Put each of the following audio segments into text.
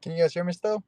Can you guys hear me still?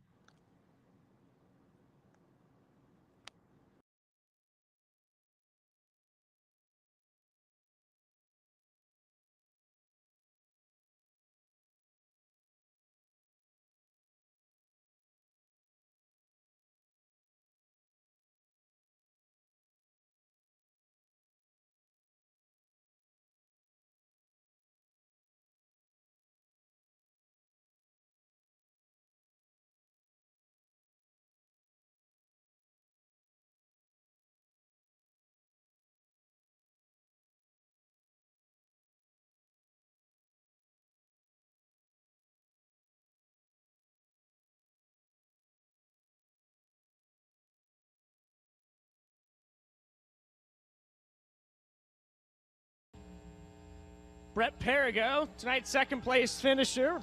Brett Perigo, tonight's second place finisher.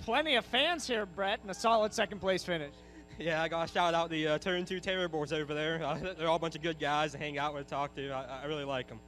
Plenty of fans here, Brett, and a solid second place finish. Yeah, I got to shout out the Turn 2 Terribles over there. They're all a bunch of good guys to hang out with, talk to. I really like them.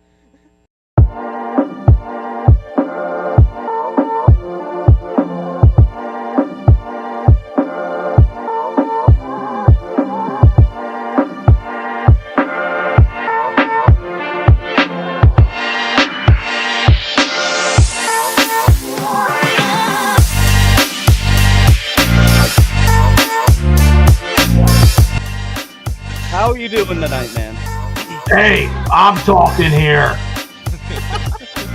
How are you doing tonight, man? Hey, I'm talking here.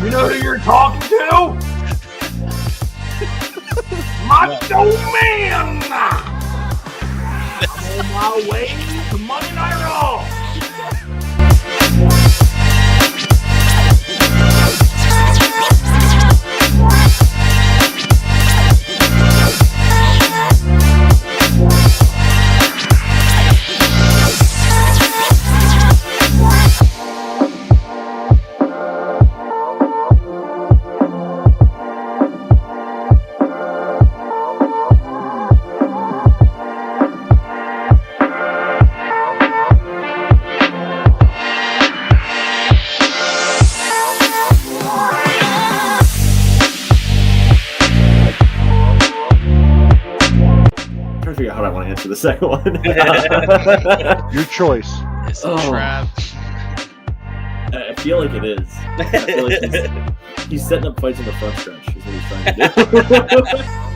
You know who you're talking to? Macho Man! I'm on my way to Monday Night Raw. Figure out how I want to answer the second one. Your choice. It's a trap. I feel like it is. I feel like he's setting up fights in the front stretch. Is what he's trying to do.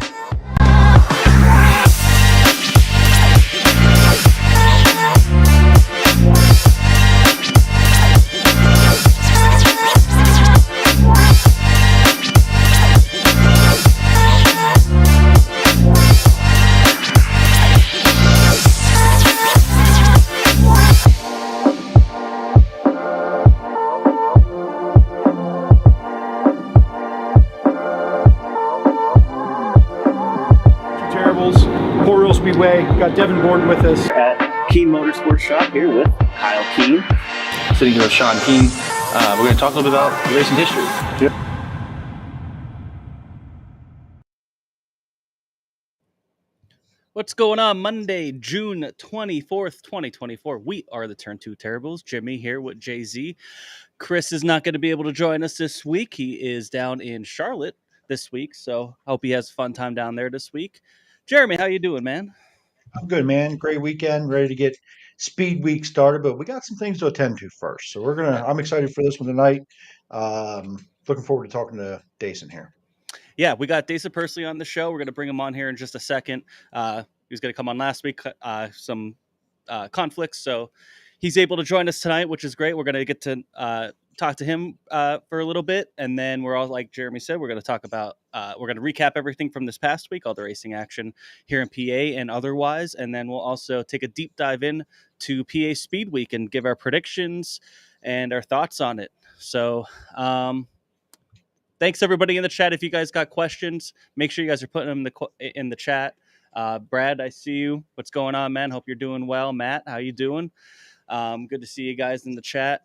Port Royal Speedway. Got Devin Gordon with us. At Keen Motorsports Shop here with Kyle Keen. Sitting here with Sean Keen. We're going to talk a little bit about racing history. Yep. What's going on? Monday, June 24th, 2024. We are the Turn 2 Terribles. Jimmy here with Jay-Z. Chris is not going to be able to join us this week. He is down in Charlotte this week, so hope he has a fun time down there this week. Jeremy, how you doing, man? I'm good, man. Great weekend. Ready to get Speed Week started, but we got some things to attend to first. So I'm excited for this one tonight. Looking forward to talking to Daison here. Yeah, we got Daison Pursley on the show. We're going to bring him on here in just a second. He was going to come on last week, some conflicts, so he's able to join us tonight, which is great. We're going to get to talk to him for a little bit, and then we're all, like Jeremy said, we're going to talk about, we're going to recap everything from this past week, all the racing action here in PA and otherwise, and then we'll also take a deep dive in to PA Speedweek and give our predictions and our thoughts on it. So, thanks everybody in the chat. If you guys got questions, make sure you guys are putting them in the chat. Brad, I see you. What's going on, man? Hope you're doing well. Matt, how you doing? Good to see you guys in the chat.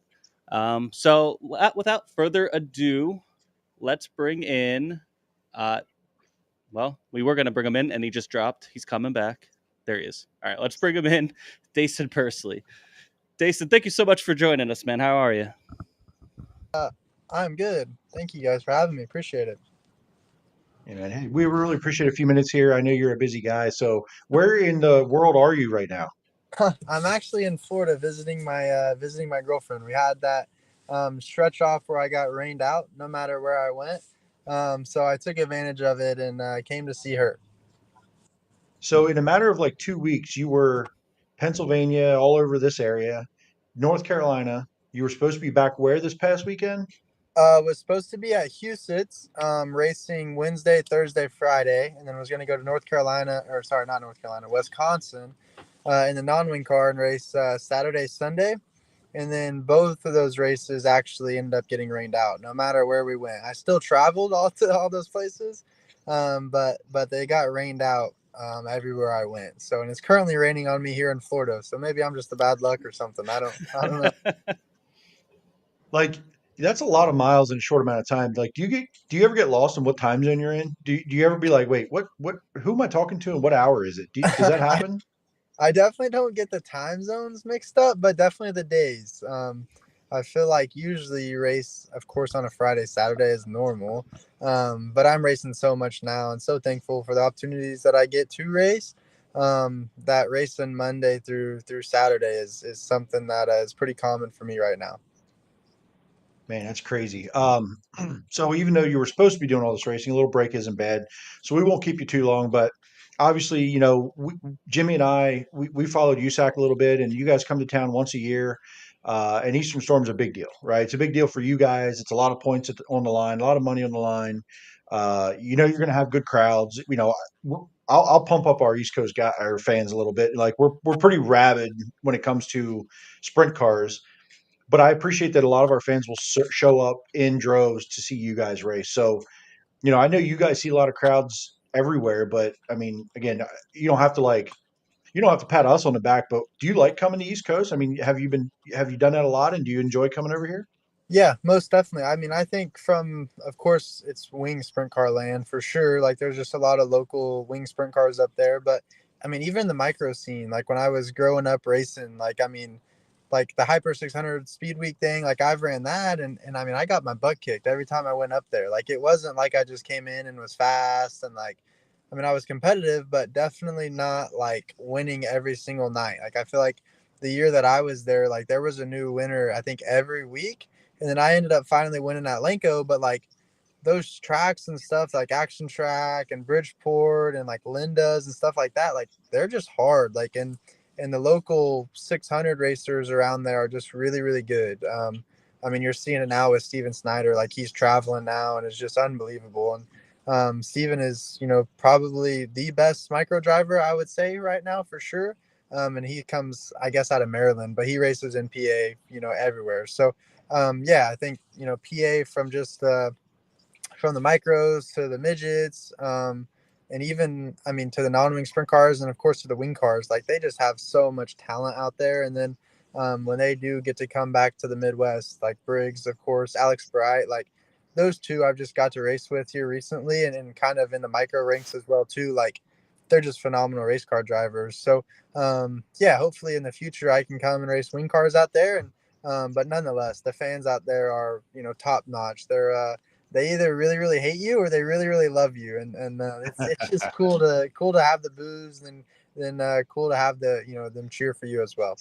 So without further ado, let's bring in, well, we were going to bring him in and he just dropped. He's coming back. There he is. All right, let's bring him in. Daison Pursley. Daison, thank you so much for joining us, man. How are you? I'm good. Thank you guys for having me. Appreciate it. Yeah, man. Hey, we really appreciate a few minutes here. I know you're a busy guy. So where in the world are you right now? I'm actually in Florida visiting my girlfriend. We had that stretch off where I got rained out no matter where I went. So I took advantage of it and came to see her. So in a matter of like 2 weeks, you were Pennsylvania, all over this area, North Carolina. You were supposed to be back where this past weekend? Was supposed to be at Huset's, racing Wednesday, Thursday, Friday, and then was going to go to North Carolina, or sorry, not North Carolina, Wisconsin, in the non-wing car and race Saturday, Sunday. And then both of those races actually ended up getting rained out. No matter where we went, I still traveled all to all those places, but they got rained out everywhere I went. So, and it's currently raining on me here in Florida. So maybe I'm just a bad luck or something. I don't know. Like that's a lot of miles in a short amount of time. Like, do you ever get lost in what time zone you're in? Do you ever be like, wait, who am I talking to and what hour is it? Does that happen? I definitely don't get the time zones mixed up, but definitely the days. I feel like usually you race, of course, on a Friday, Saturday is normal. But I'm racing so much now and so thankful for the opportunities that I get to race. That racing Monday through Saturday is something that is pretty common for me right now. Man, that's crazy. So even though you were supposed to be doing all this racing, a little break isn't bad. So we won't keep you too long, but obviously, Jimmy and we followed USAC a little bit, and you guys come to town once a year. And Eastern Storm's a big deal, right? It's a big deal for you guys. It's a lot of points on the line, a lot of money on the line. You're going to have good crowds. I'll pump up our East Coast our fans a little bit. Like we're pretty rabid when it comes to sprint cars, but I appreciate that a lot of our fans will show up in droves to see you guys race. So, I know you guys see a lot of crowds everywhere, but I mean, again, you don't have to pat us on the back, but do you like coming to East Coast? I mean, have you done that a lot, and do you enjoy coming over here? Yeah, most definitely. I mean, I think of course, it's wing sprint car land for sure. Like, there's just a lot of local wing sprint cars up there. But I mean, even the micro scene, like when I was growing up racing, like, I mean, like the Hyper 600 Speedweek thing, like I've ran that. And I mean, I got my butt kicked every time I went up there. Like, it wasn't like I just came in and was fast. And like, I mean, I was competitive, but definitely not like winning every single night. Like, I feel like the year that I was there, like there was a new winner, I think every week, and then I ended up finally winning at Lenko. But like those tracks and stuff, like Action Track and Bridgeport and like Linda's and stuff like that, like they're just hard. Like, and the local 600 racers around there are just really, really good. I mean, you're seeing it now with Steven Snyder. Like, he's traveling now, and it's just unbelievable. And Steven is, probably the best micro driver, I would say, right now for sure. And he comes, I guess, out of Maryland, but he races in PA, everywhere. So, yeah, I think, PA from just from the micros to the midgets, and even, I mean, to the non-wing sprint cars, and of course to the wing cars, like they just have so much talent out there. And then when they do get to come back to the Midwest, like Briggs, of course, Alex Bright, like those two I've just got to race with here recently, and kind of in the micro ranks as well too. Like, they're just phenomenal race car drivers. So yeah, hopefully in the future I can come and race wing cars out there. And but nonetheless, the fans out there are, top notch. They either really, really hate you or they really, really love you. And it's just cool to have the boos, and then cool to have them cheer for you as well.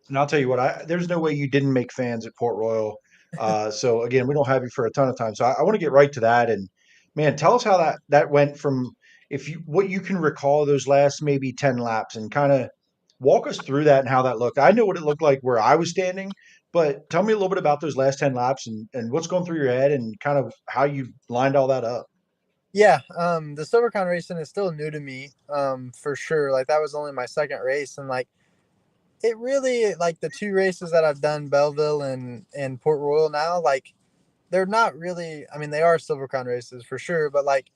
And I'll tell you what, there's no way you didn't make fans at Port Royal. So again, we don't have you for a ton of time. So I want to get right to that. And man, tell us how that went from what you can recall those last maybe 10 laps, and kind of walk us through that and how that looked. I know what it looked like where I was standing, but tell me a little bit about those last 10 laps and what's going through your head and kind of how you lined all that up. Yeah, the SilverCon racing is still new to me, for sure. Like, that was only my second race, and like it really, like the two races that I've done, Belleville and Port Royal now, like they're not really, I mean, they are SilverCon races for sure, but like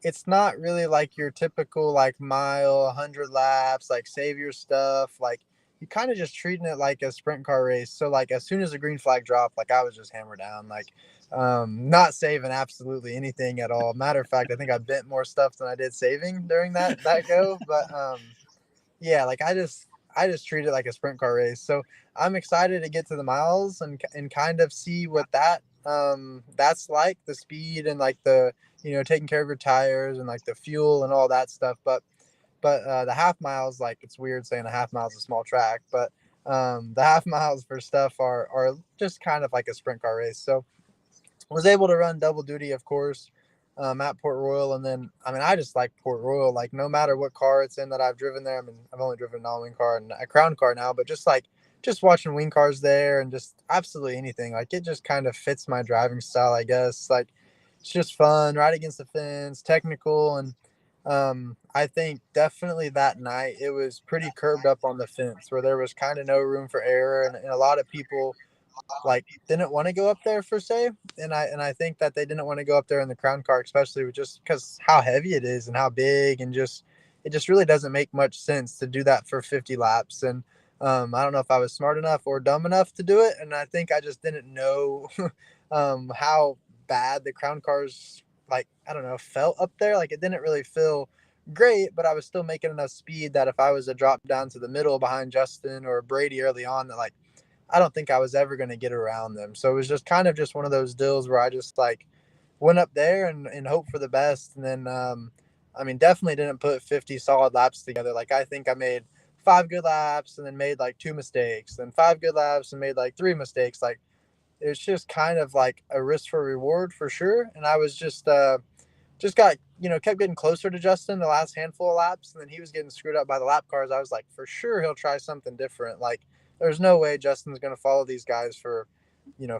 it's not really like your typical like mile, 100 laps, like Savior stuff. Like, you kind of just treating it like a sprint car race. So like as soon as the green flag dropped, like I was just hammered down, like not saving absolutely anything at all. Matter of fact, I think I bent more stuff than I did saving during that go. But yeah, like I just treat it like a sprint car race. So I'm excited to get to the miles and kind of see what that's like, the speed and like the taking care of your tires and like the fuel and all that stuff. But the half miles, like, it's weird saying a half mile is a small track, but the half miles for stuff are just kind of like a sprint car race. So was able to run double duty, of course, at Port Royal. And then, I mean, I just like Port Royal, like no matter what car it's in that I've driven there. I mean, I've only driven a non-wing car and a crown car now, but just watching wing cars there and just absolutely anything, like it just kind of fits my driving style, I guess. Like it's just fun, right against the fence, technical. And I think definitely that night it was pretty curved up on the fence where there was kind of no room for error. And a lot of people like didn't want to go up there per se, and I think that they didn't want to go up there in the crown car, especially with just because how heavy it is and how big, and just it just really doesn't make much sense to do that for 50 laps. And I don't know if I was smart enough or dumb enough to do it, and I think I just didn't know how bad the crown cars, like, I don't know, felt up there. Like it didn't really feel great, but I was still making enough speed that if I was to drop down to the middle behind Justin or Brady early on, that like I don't think I was ever going to get around them. So it was just kind of just one of those deals where I just like went up there and hope for the best. And then, I mean, definitely didn't put 50 solid laps together. Like I think I made 5 good laps and then made like 2 mistakes, then 5 good laps and made like 3 mistakes. Like it's just kind of like a risk for reward for sure. And I was just got, kept getting closer to Justin the last handful of laps. And then he was getting screwed up by the lap cars. I was like, for sure he'll try something different. Like, there's no way Justin's going to follow these guys for,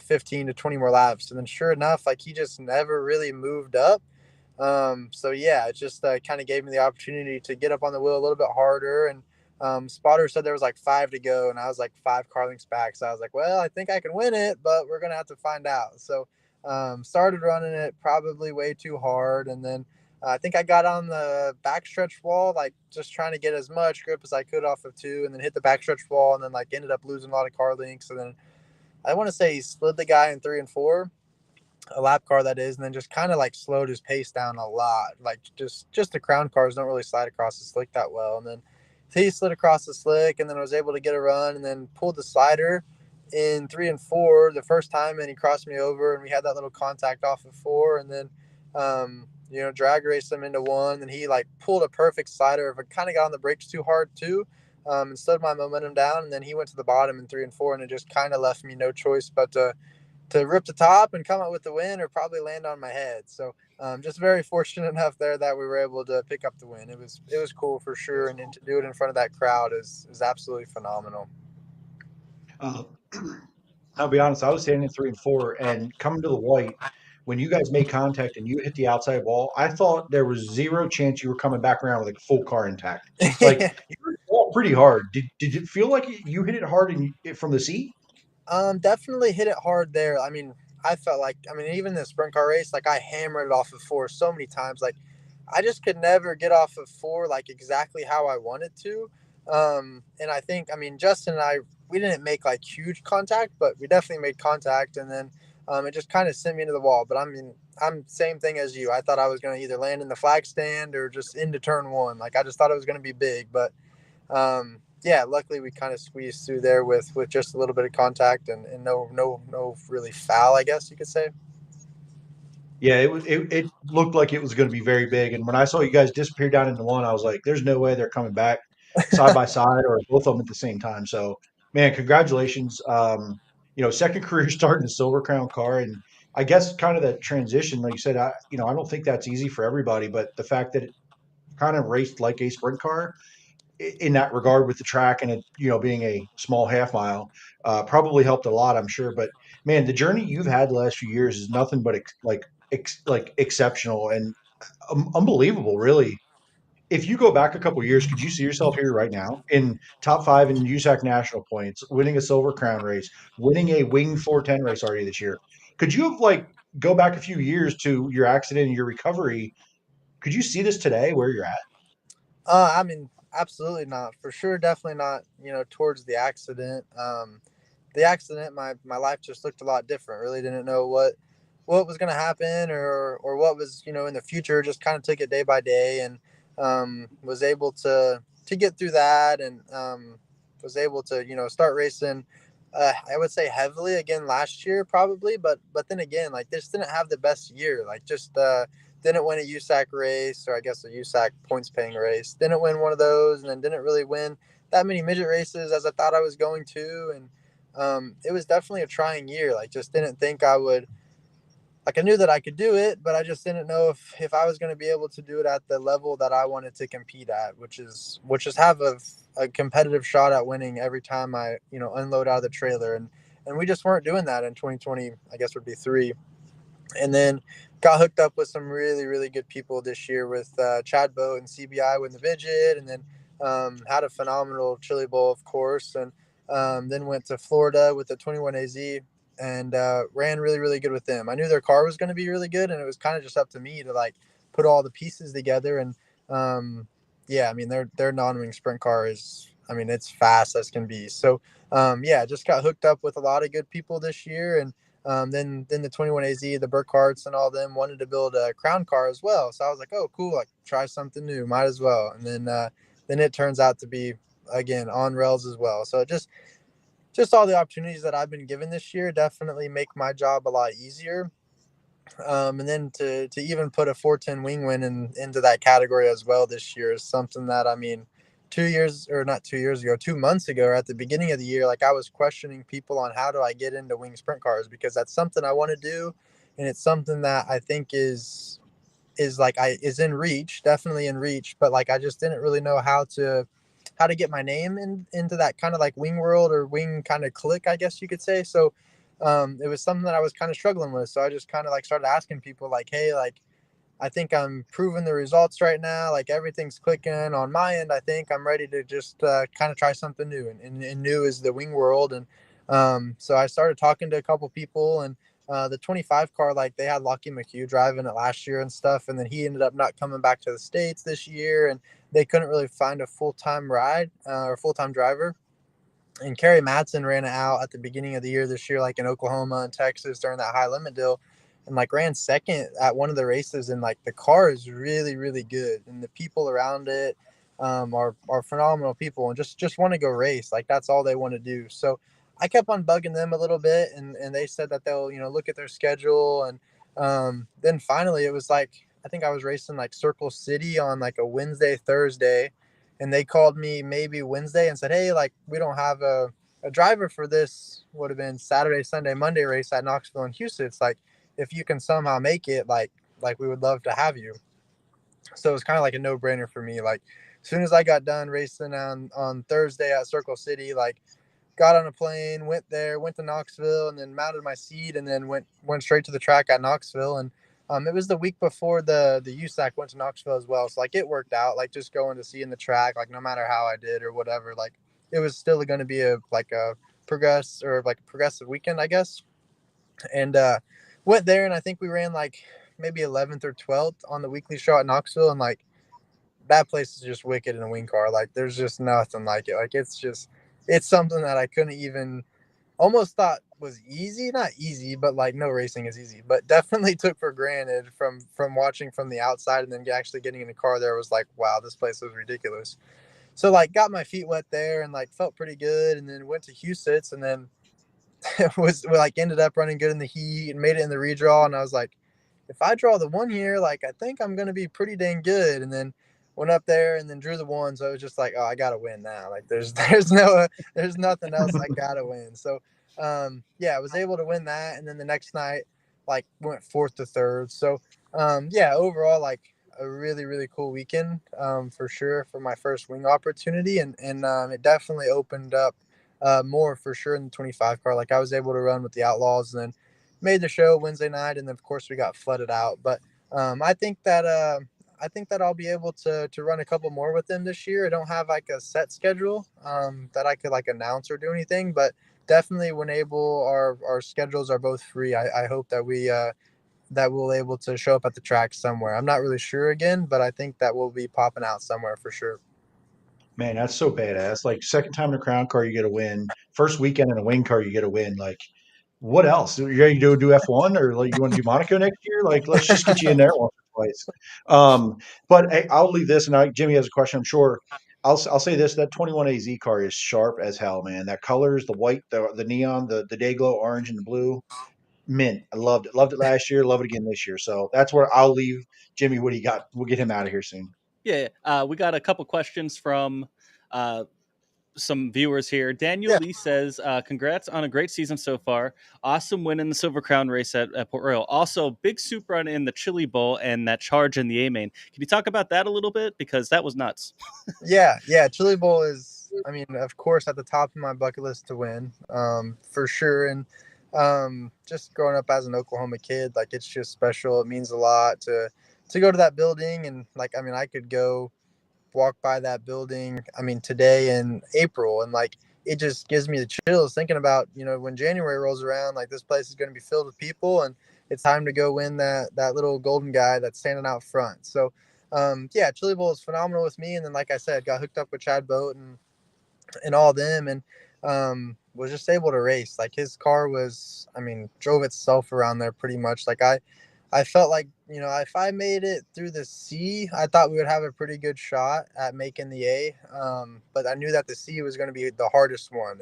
15 to 20 more laps. And then sure enough, like he just never really moved up. So yeah, it just kind of gave me the opportunity to get up on the wheel a little bit harder. And spotter said there was like 5 to go, and I was like 5 car lengths back. So I was like, well, I think I can win it, but we're going to have to find out. So started running it probably way too hard. And then I think I got on the backstretch wall, like just trying to get as much grip as I could off of 2, and then hit the backstretch wall, and then like ended up losing a lot of car links. And then I want to say he slid the guy in 3 and 4, a lap car that is, and then just kind of like slowed his pace down a lot. Like just the crown cars don't really slide across the slick that well. And then he slid across the slick, and then I was able to get a run, and then pulled the slider in 3 and 4 the first time, and he crossed me over, and we had that little contact off of 4. And then drag raced him into 1, and he like pulled a perfect slider. If I kind of got on the brakes too hard too, and slowed my momentum down, and then he went to the bottom in 3 and 4, and it just kind of left me no choice but to rip the top and come out with the win, or probably land on my head. So just very fortunate enough there that we were able to pick up the win. It was cool for sure, and then to do it in front of that crowd is absolutely phenomenal. I'll be honest, I was standing in 3 and 4 and coming to the white. When you guys made contact and you hit the outside wall, I thought there was zero chance you were coming back around with a full car intact. Like you hit the wall pretty hard. Did it feel like you hit it hard from the seat? Definitely hit it hard there. I mean, I felt like, even the sprint car race, like I hammered it off of 4 so many times. Like I just could never get off of 4 like exactly how I wanted to. And I think, Justin and I, we didn't make like huge contact, but we definitely made contact. And then it just kind of sent me into the wall. But I'm same thing as you. I thought I was going to either land in the flag stand or just into turn 1. Like I just thought it was going to be big. But yeah, luckily we kind of squeezed through there with just a little bit of contact and no really foul, I guess you could say. Yeah, it looked like it was going to be very big. And when I saw you guys disappear down into 1, I was like, there's no way they're coming back side by side or both of them at the same time. So, man, congratulations. Second career starting a Silver Crown car. And I guess kind of that transition, like you said, I don't think that's easy for everybody, but the fact that it kind of raced like a sprint car in that regard with the track and it, being a small half mile, probably helped a lot, I'm sure. But man, the journey you've had the last few years is nothing but exceptional and unbelievable, really. If you go back a couple of years, could you see yourself here right now in top 5 in USAC national points, winning a Silver Crown race, winning a Wing 410 race already this year? Could you have go back a few years to your accident and your recovery? Could you see this today where you're at? Absolutely not. For sure, definitely not, towards the accident. The accident, my life just looked a lot different. Really didn't know what was going to happen or what was, in the future. Just kind of took it day by day, and was able to get through that, and was able to, start racing, I would say heavily again last year probably, but then again, like this didn't have the best year. Like just didn't win a USAC race, or I guess a USAC points paying race. Didn't win one of those, and then didn't really win that many midget races as I thought I was going to. And it was definitely a trying year. Like, just didn't think I would. Like, I knew that I could do it, but I just didn't know if I was going to be able to do it at the level that I wanted to compete at, which is have a competitive shot at winning every time I unload out of the trailer. And we just weren't doing that in 2020. I guess would be 3. And then got hooked up with some really, really good people this year with Chad Boat and CBI with the midget, and then had a phenomenal Chili Bowl, of course, and then went to Florida with the 21 AZ and ran really, really good with them. I knew their car was going to be really good, and it was kind of just up to me to like put all the pieces together. And yeah, I mean, their non-wing sprint car is, I mean, it's fast as can be. So yeah, just got hooked up with a lot of good people this year. And then the 21 AZ, the Burkharts and all them wanted to build a crown car as well. So I was like, oh, cool, like try something new, might as well. And then it turns out to be, again, on rails as well. So just all the opportunities that I've been given this year definitely make my job a lot easier. And then to even put a 410 wing win into that category as well this year is something that, I mean, 2 months ago, or at the beginning of the year, like I was questioning people on how do I get into wing sprint cars, because that's something I want to do. And it's something that I think is in reach, definitely in reach, but like I just didn't really know how to get my name into that kind of like wing world or wing kind of clique, I guess you could say. So it was something that I was kind of struggling with. So I just kind of like started asking people like, hey, like, I think I'm proving the results right now. Like everything's clicking on my end. I think I'm ready to just kind of try something new, and new is the wing world. And so I started talking to a couple people, and the 25 car, like they had Lockie McHugh driving it last year and stuff. And then he ended up not coming back to the States this year, and they couldn't really find a full-time ride or full-time driver. And Kerry Madsen ran it out at the beginning of the year this year, like in Oklahoma and Texas during that high limit deal, and like ran second at one of the races. And like the car is really, really good, and the people around it are phenomenal people, and just want to go race. Like that's all they want to do. So I kept on bugging them a little bit, and they said that they'll look at their schedule. And then finally it was like, I think I was racing like Circle City on like a Wednesday, Thursday, and they called me maybe Wednesday and said, hey, like we don't have a driver for this, would have been Saturday, Sunday, Monday race at Knoxville and Huset. It's like, if you can somehow make it, like we would love to have you. So it was kind of like a no-brainer for me. Like as soon as I got done racing on Thursday at Circle City, like got on a plane, went to Knoxville, and then mounted my seat, and then went straight to the track at Knoxville. And it was the week before the USAC went to Knoxville as well. So like it worked out, like just going to see in the track, like no matter how I did or whatever, like it was still going to be a progressive weekend, I guess. And went there, and I think we ran like maybe 11th or 12th on the weekly show at Knoxville. And like that place is just wicked in a wing car. Like there's just nothing like it. Like it's something that I couldn't even almost thought was easy. Not easy, but like no racing is easy, but definitely took for granted from watching from the outside, and then actually getting in the car there was like, wow, this place was ridiculous. So like got my feet wet there and like felt pretty good, and then went to Huset's, and then was like ended up running good in the heat and made it in the redraw. And I was like, if I draw the one here, like I think I'm gonna be pretty dang good. And then went up there and then drew the one. So I was just like, oh, I gotta win now. Like there's nothing else. I gotta win. So yeah, I was able to win that. And then the next night, like went 4th to 3rd. So yeah, overall like a really, really cool weekend for sure for my first wing opportunity. And it definitely opened up more for sure in the 25 car. Like I was able to run with the Outlaws, and then made the show Wednesday night, and then of course we got flooded out. But I think that I'll be able to run a couple more with them this year. I don't have like a set schedule that I could like announce or do anything, but definitely when our schedules are both free, I hope that we'll able to show up at the track somewhere. I'm not really sure again, but I think that we'll be popping out somewhere for sure. Man, that's so badass. Like second time in a crown car, you get a win. First weekend in a wing car, you get a win. Like, what else? Are you ready to do F1, or like you want to do Monaco next year? Like, let's just get you in there once or twice. But hey, I'll leave this, and Jimmy has a question, I'm sure. I'll say this: that 21 AZ car is sharp as hell, man. That colors, the white, the neon, the day glow orange and the blue. mint. I loved it. Loved it last year. Love it again this year. So that's where I'll leave Jimmy. What he got? We'll get him out of here soon. Yeah, we got a couple questions from some viewers here. Daniel Yeah. Lee says, congrats on a great season so far. Awesome win in the Silver Crown race at Port Royal. Also, big soup run in the Chili Bowl and that charge in the A-Main. Can you talk about that a little bit? Because that was nuts. Yeah. Chili Bowl is, I mean, of course, at the top of my bucket list to win, for sure. And just growing up as an Oklahoma kid, like it's just special. It means a lot to go to that building. And like, I mean, I could go walk by that building, I mean, today in April, and like it just gives me the chills thinking about, when January rolls around, like this place is going to be filled with people and it's time to go win that little golden guy that's standing out front. So Chili Bowl is phenomenal with me. And then, like I said, got hooked up with Chad Boat and all them, and was just able to race. Like his car was, I mean, drove itself around there pretty much. Like I felt like, if I made it through the C, I thought we would have a pretty good shot at making the A. But I knew that the C was going to be the hardest one.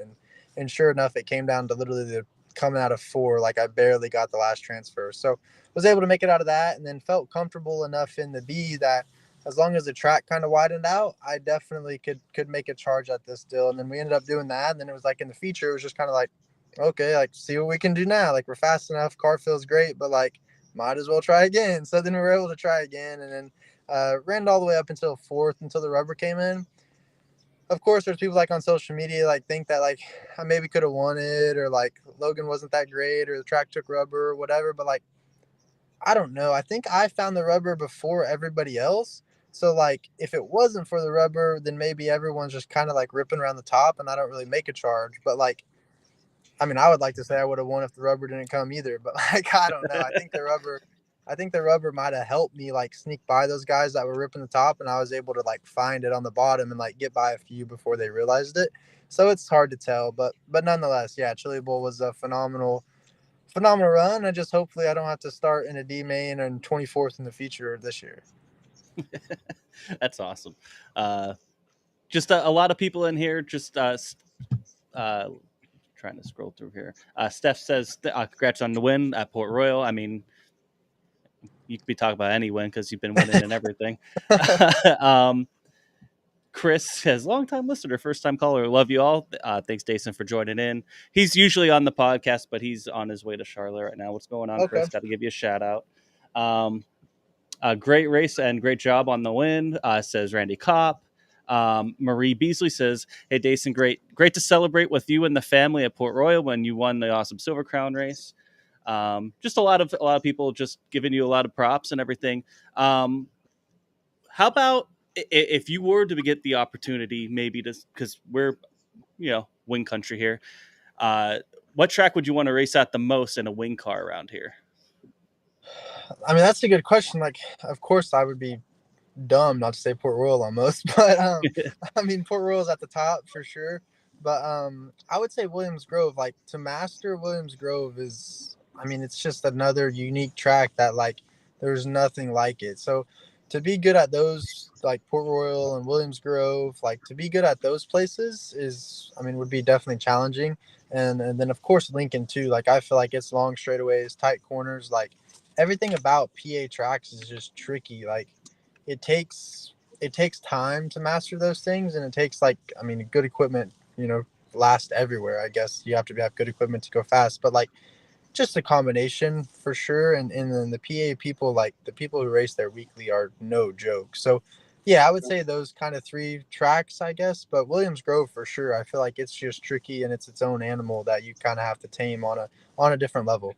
And sure enough, it came down to literally the coming out of 4. Like I barely got the last transfer. So was able to make it out of that, and then felt comfortable enough in the B that as long as the track kind of widened out, I definitely could make a charge at this deal. And then we ended up doing that. And then it was like in the feature, it was just kind of like, okay, like see what we can do now. Like we're fast enough, car feels great, but like, might as well try again. So then we were able to try again, and then ran all the way up until 4th until the rubber came in. Of course, there's people like on social media like think that like I maybe could have won it, or like Logan wasn't that great, or the track took rubber or whatever. But like, I don't know. I think I found the rubber before everybody else. So like if it wasn't for the rubber, then maybe everyone's just kind of like ripping around the top and I don't really make a charge. But like, I mean, I would like to say I would have won if the rubber didn't come either, but like I don't know. I think the rubber might have helped me like sneak by those guys that were ripping the top, and I was able to like find it on the bottom and like get by a few before they realized it. So it's hard to tell, but nonetheless, yeah, Chili Bowl was a phenomenal run. And just hopefully I don't have to start in a D main and 24th in the feature this year. That's awesome. Just a lot of people in here. Just trying to scroll through here. Steph says, congrats on the win at Port Royal. I mean, you could be talking about any win because you've been winning and everything. Chris says, long-time listener, first-time caller. Love you all. Thanks, Daison, for joining in. He's usually on the podcast, but he's on his way to Charlotte right now. What's going on, Okay. Chris? Got to give you a shout-out. Great race and great job on the win, says Randy Kopp. Marie Beasley says, hey, Daison, great to celebrate with you and the family at Port Royal when you won the awesome Silver Crown race. Just a lot of people just giving you a lot of props and everything. How about if you were to get the opportunity, maybe to, because we're, wing country here, what track would you want to race at the most in a wing car around here? I mean, that's a good question. Like, of course I would be dumb not to say Port Royal almost, but I mean, Port Royal's at the top for sure. But I would say Williams Grove. Like, to master Williams Grove is, I mean, it's just another unique track that like there's nothing like it. So to be good at those, like Port Royal and Williams Grove, like to be good at those places is, I mean, would be definitely challenging. And then of course Lincoln too. Like I feel like it's long straightaways, tight corners. Like everything about PA tracks is just tricky. Like it takes time to master those things, and it takes like, I mean, good equipment, last everywhere. I guess you have to have good equipment to go fast, but like just a combination for sure. And then the PA people, like the people who race there weekly, are no joke. So yeah, I would say those kind of 3 tracks, I guess. But Williams Grove for sure. I feel like it's just tricky, and it's its own animal that you kind of have to tame on a different level.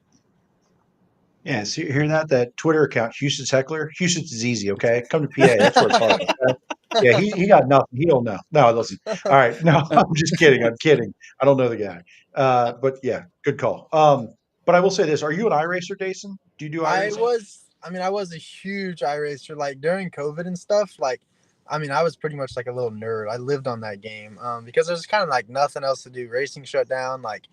Yeah, so you hear that Twitter account, Huset's Heckler? Huset's is easy, okay? Come to PA. That's where it's hard. Okay? Yeah, he got nothing. He don't know. No, listen. All right. No, I'm just kidding. I'm kidding. I don't know the guy. But yeah, good call. But I will say this. Are you an iRacer, Daison? Do you do iRacing? I was a huge iRacer. Like during COVID and stuff, like, I mean, I was pretty much like a little nerd. I lived on that game because there's kind of like nothing else to do. Racing shut down. Like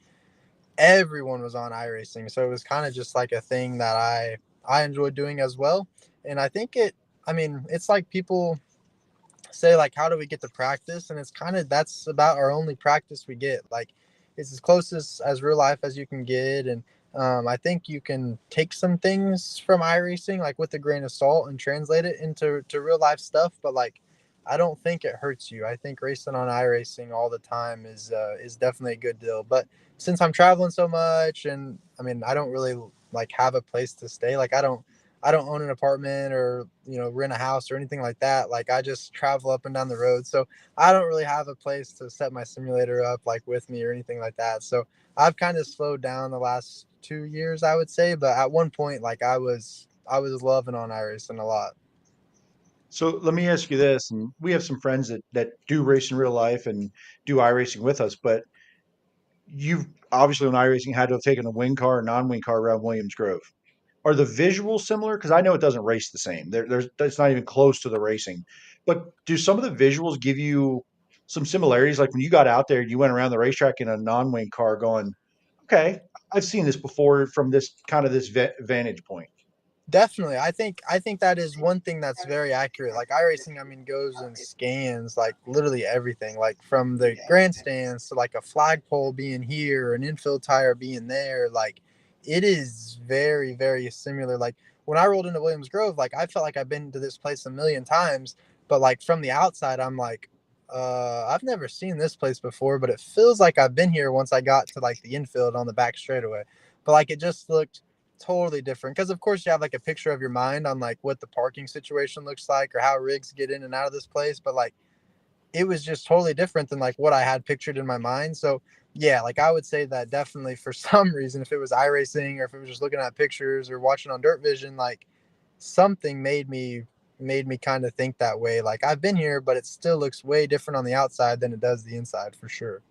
everyone was on iRacing. So it was kind of just like a thing that I enjoyed doing as well. And I think it's like people say, like, how do we get to practice? And it's kind of, that's about our only practice we get. Like, it's as close as real life as you can get. And I think you can take some things from iRacing, like with a grain of salt, and translate it into real life stuff. But like, I don't think it hurts you. I think racing on iRacing all the time is definitely a good deal. But since I'm traveling so much, and I mean, I don't really like have a place to stay. Like, I don't own an apartment or rent a house or anything like that. Like, I just travel up and down the road, so I don't really have a place to set my simulator up like with me or anything like that. So I've kind of slowed down the last 2 years, I would say. But at one point, like, I was loving on iRacing a lot. So let me ask you this, and we have some friends that do race in real life and do iRacing with us, but you've obviously on iRacing had to have taken a wing car or non-wing car around Williams Grove. Are the visuals similar? Because I know it doesn't race the same. There's it's not even close to the racing. But do some of the visuals give you some similarities? Like when you got out there, you went around the racetrack in a non-wing car, going, "Okay, I've seen this before from this kind of this vantage point." Definitely. I think that is one thing that's very accurate. Like, iRacing, I mean, goes and scans like literally everything, like from the grandstands to like a flagpole being here, an infield tire being there. Like, it is very, very similar. Like, when I rolled into Williams Grove, like, I felt like I've been to this place a million times, but like from the outside, I'm like, I've never seen this place before, but it feels like I've been here once I got to like the infield on the back straightaway. But like, it just looked totally different because of course you have like a picture of your mind on like what the parking situation looks like or how rigs get in and out of this place, but like it was just totally different than like what I had pictured in my mind. So yeah, like I would say that definitely for some reason, if it was iRacing or if it was just looking at pictures or watching on Dirt Vision, like something made me kind of think that way. Like, I've been here, but it still looks way different on the outside than it does the inside, for sure.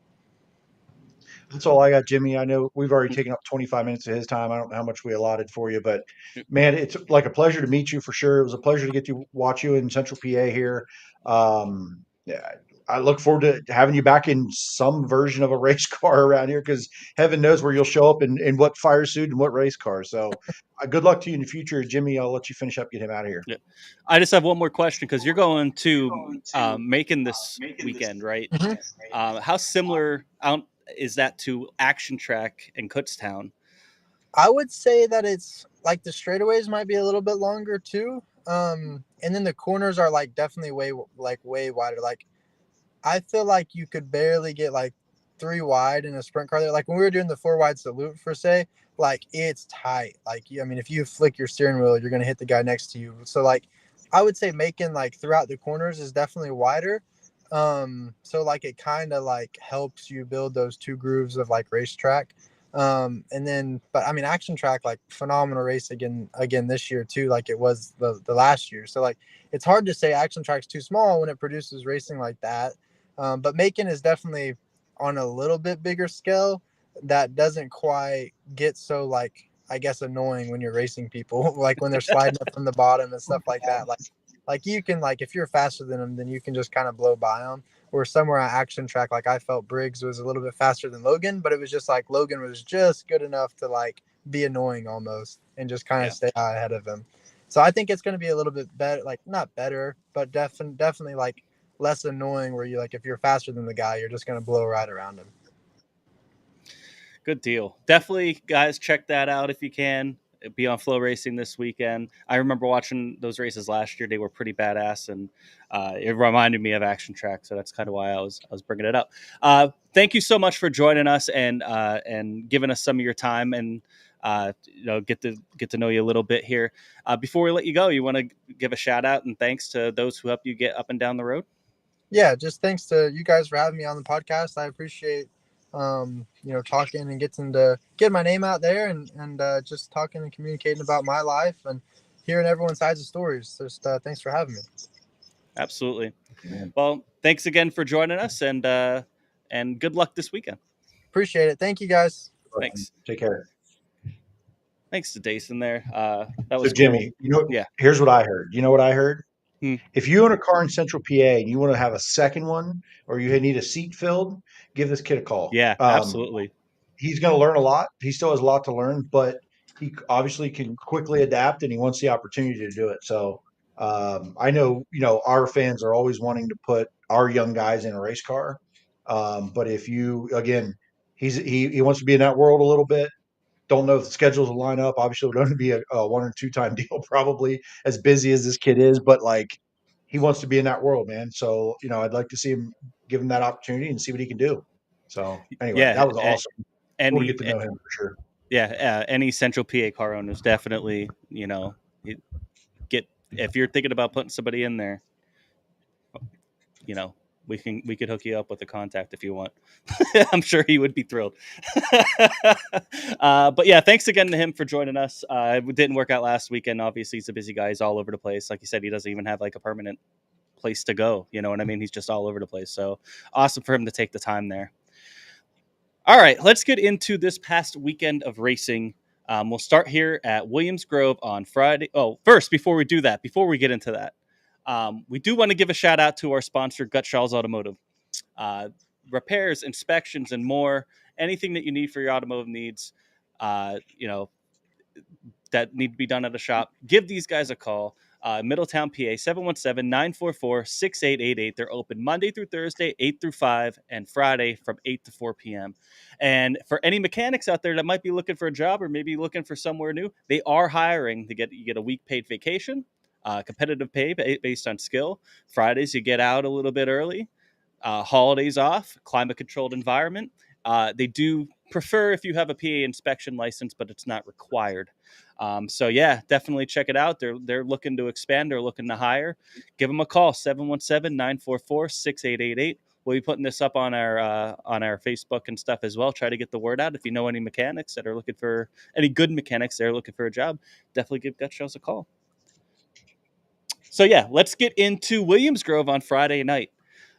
That's all I got, Jimmy. I know we've already taken up 25 minutes of his time. I don't know how much we allotted for you, but man, it's like a pleasure to meet you for sure. It was a pleasure to get to watch you in Central PA here. Yeah, I look forward to having you back in some version of a race car around here because heaven knows where you'll show up in what fire suit and what race car. So good luck to you in the future. Jimmy, I'll let you finish up, get him out of here. Yeah. I just have one more question because you're going to Macon this weekend, right? Mhm. How similar is that to Action Track in Kutztown? I would say that it's like the straightaways might be a little bit longer too. And then the corners are like definitely way wider. Like, I feel like you could barely get like 3 wide in a sprint car there. Like when we were doing the 4 wide salute for say, like it's tight. Like, I mean, if you flick your steering wheel, you're gonna hit the guy next to you. So like, I would say making like throughout the corners is definitely wider. So like it kind of like helps you build those two grooves of like racetrack. And then, but I mean, Action Track, like phenomenal race again this year too, like it was the last year. So like, it's hard to say Action Track's too small when it produces racing like that. But Macon is definitely on a little bit bigger scale that doesn't quite get so like, I guess, annoying when you're racing people, like when they're sliding up from the bottom and stuff like that. Like you can, like, if you're faster than them, then you can just kind of blow by them. Or somewhere on Action Track, like I felt Briggs was a little bit faster than Logan, but it was just like Logan was just good enough to like be annoying almost and just kind of stay ahead of him. So I think it's going to be a little bit better, like not better, but definitely like less annoying where you like, if you're faster than the guy, you're just going to blow right around him. Good deal. Definitely, guys, check that out if you can. Be on Flow Racing this weekend. I remember watching those races last year. They were pretty badass, and it reminded me of Action Track. So that's kind of why I was bringing it up. Thank you so much for joining us and giving us some of your time and get to know you a little bit here. Before we let you go, you want to give a shout out and thanks to those who help you get up and down the road? Yeah, just thanks to you guys for having me on the podcast. I appreciate talking and getting to get my name out there and just talking and communicating about my life and hearing everyone's sides of stories. Just thanks for having me. Absolutely. Well, thanks again for joining us and good luck this weekend. Appreciate it. Thank you, guys. Thanks. Take care. Thanks to Daison there. That was Jimmy, cool. Here's what I heard. You know what I heard? Hmm. If you own a car in Central PA and you want to have a second one or you need a seat filled, give this kid a call. Yeah, absolutely. He's going to learn a lot. He still has a lot to learn, but he obviously can quickly adapt and he wants the opportunity to do it. So I know, our fans are always wanting to put our young guys in a race car. But if you, again, he wants to be in that world a little bit. Don't know if the schedules will line up. Obviously, it would only be a 1 or 2 time deal, probably as busy as this kid is. But like, he wants to be in that world, man. So I'd like to see him give him that opportunity and see what he can do. So anyway, Yeah, that was awesome. Cool to get to know him for sure. Yeah, any Central PA car owners definitely, if you're thinking about putting somebody in there, we could hook you up with a contact if you want. I'm sure he would be thrilled. But yeah, thanks again to him for joining us. It didn't work out last weekend. Obviously, he's a busy guy. He's all over the place. Like you said, he doesn't even have like a permanent place to go. You know what I mean? He's just all over the place. So awesome for him to take the time there. All right, let's get into this past weekend of racing. We'll start here at Williams Grove on Friday. Oh, first, before we get into that, we do want to give a shout out to our sponsor, Gutshaw's Automotive. Repairs, inspections, and more. Anything that you need for your automotive needs, that need to be done at a shop, give these guys a call. Middletown, PA, 717-944-6888. They're open Monday through Thursday, 8 through 5, and Friday from 8 to 4 p.m. And for any mechanics out there that might be looking for a job or maybe looking for somewhere new, they are hiring. You get a week paid vacation, competitive pay based on skill. Fridays, you get out a little bit early. Holidays off, climate-controlled environment. They do prefer if you have a PA inspection license, but it's not required. So yeah, definitely check it out. They're looking to expand. They're looking to hire. Give them a call, 717-944-6888. We'll be putting this up on our Facebook and stuff as well. Try to get the word out. If you know any mechanics that are looking for any good mechanics that are looking for a job, definitely give Gutshows a call. So yeah, let's get into Williams Grove on Friday night.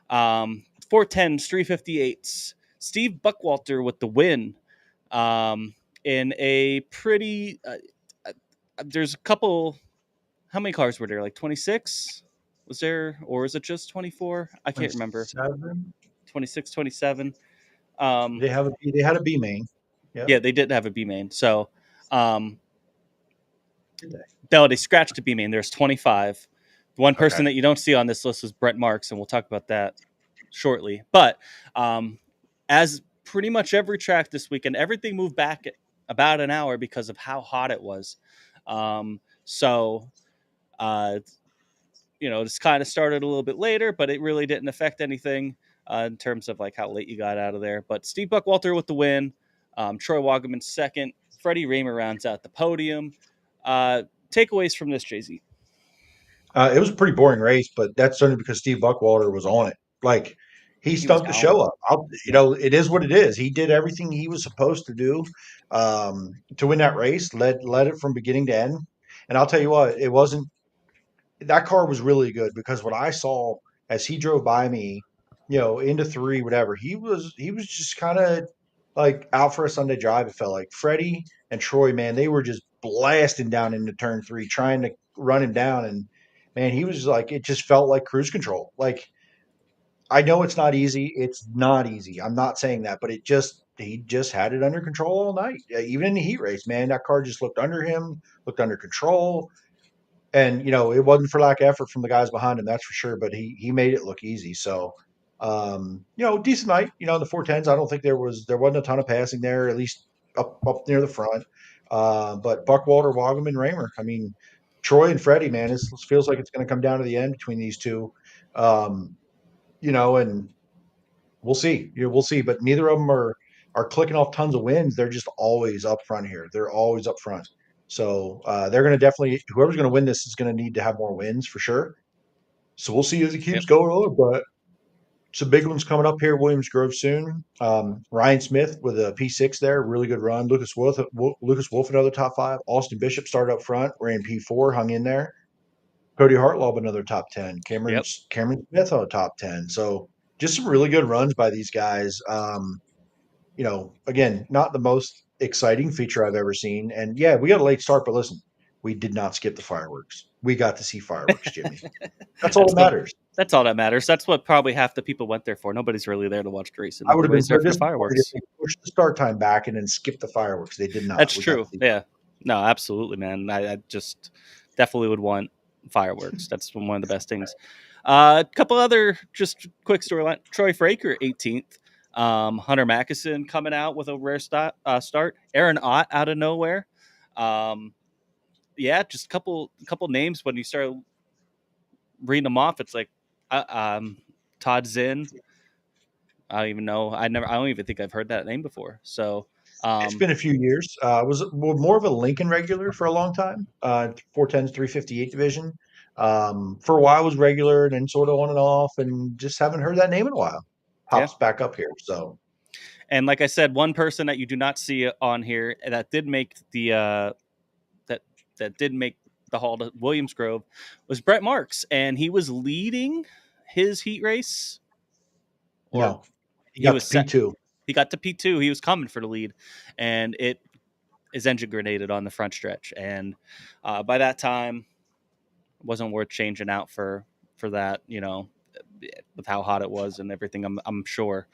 410s, 358s. Steve Buckwalter with the win. In a pretty there's a couple. How many cars were there? Like 26? Was there, or is it just 24? I can't remember. 26, 27. They had a B main. Yeah, they did have a B main. So Did they? no, they scratched a B main. There's 25. One person that you don't see on this list is Brett Marks, and we'll talk about that shortly. But as pretty much every track this weekend, everything moved back about an hour because of how hot it was. This kind of started a little bit later, but it really didn't affect anything in terms of like how late you got out of there. But Steve Buckwalter with the win, Troy Wagaman second, Freddie Raymer rounds out the podium. Takeaways from this, Jay-Z? It was a pretty boring race, but that's only because Steve Buckwalter was on it. Like, he stumped the show up. It is what it is. He did everything he was supposed to do to win that race, led it from beginning to end. And I'll tell you what, it wasn't – that car was really good because what I saw as he drove by me, into 3, whatever, he was just kind of like out for a Sunday drive, it felt like. Freddie and Troy, man, they were just blasting down into turn 3, trying to run him down. And, man, he was like – it just felt like cruise control. Like, I know it's not easy. It's not easy. I'm not saying that, but he just had it under control all night. Even in the heat race, man, that car just looked under him, looked under control. And, it wasn't for lack of effort from the guys behind him, that's for sure, but he made it look easy. So, decent night, the 410s. I don't think there wasn't a ton of passing there, at least up near the front. But Buckwalter, Wagaman, Raymer, I mean, Troy and Freddie, man, it feels like it's going to come down to the end between these two. And we'll see. We'll see. But neither of them are clicking off tons of wins. They're just always up front here. They're always up front. So they're going to definitely – whoever's going to win this is going to need to have more wins for sure. So we'll see as it keeps going on. But some big ones coming up here, Williams Grove soon. Ryan Smith with a P6 there, really good run. Lucas Wolf, another top 5. Austin Bishop started up front, ran P4, hung in there. Cody Hartlaub, another top 10. Cameron Smith on a top 10. So just some really good runs by these guys. Again, not the most exciting feature I've ever seen. And yeah, we got a late start, but listen, we did not skip the fireworks. We got to see fireworks, Jimmy. That's all that matters. That's all that matters. That's what probably half the people went there for. Nobody's really there to watch the race. I would have been there for the fireworks. If they pushed the start time back and then skipped the fireworks. They did not. That's true. Yeah. No, absolutely, man. I just definitely would want fireworks. That's one of the best things. A couple other just quick storyline. Troy Fraker, 18th. Hunter Mackison coming out with a rare start. Aaron Ott out of nowhere. Just a couple names when you start reading them off. It's like Todd Zinn. I don't even know. I don't even think I've heard that name before. So It's been a few years. Was more of a Lincoln regular for a long time. 410s, 358 division. For a while was regular and then sort of on and off, and just haven't heard that name in a while. Pops back up here. So, and like I said, one person that you do not see on here that did make the that did make the haul to Williams Grove was Brett Marks, and he was leading his heat race. Or he got to P2. He got to P2. He was coming for the lead, and it is engine grenaded on the front stretch. And by that time, it wasn't worth changing out for that, with how hot it was and everything, I'm sure.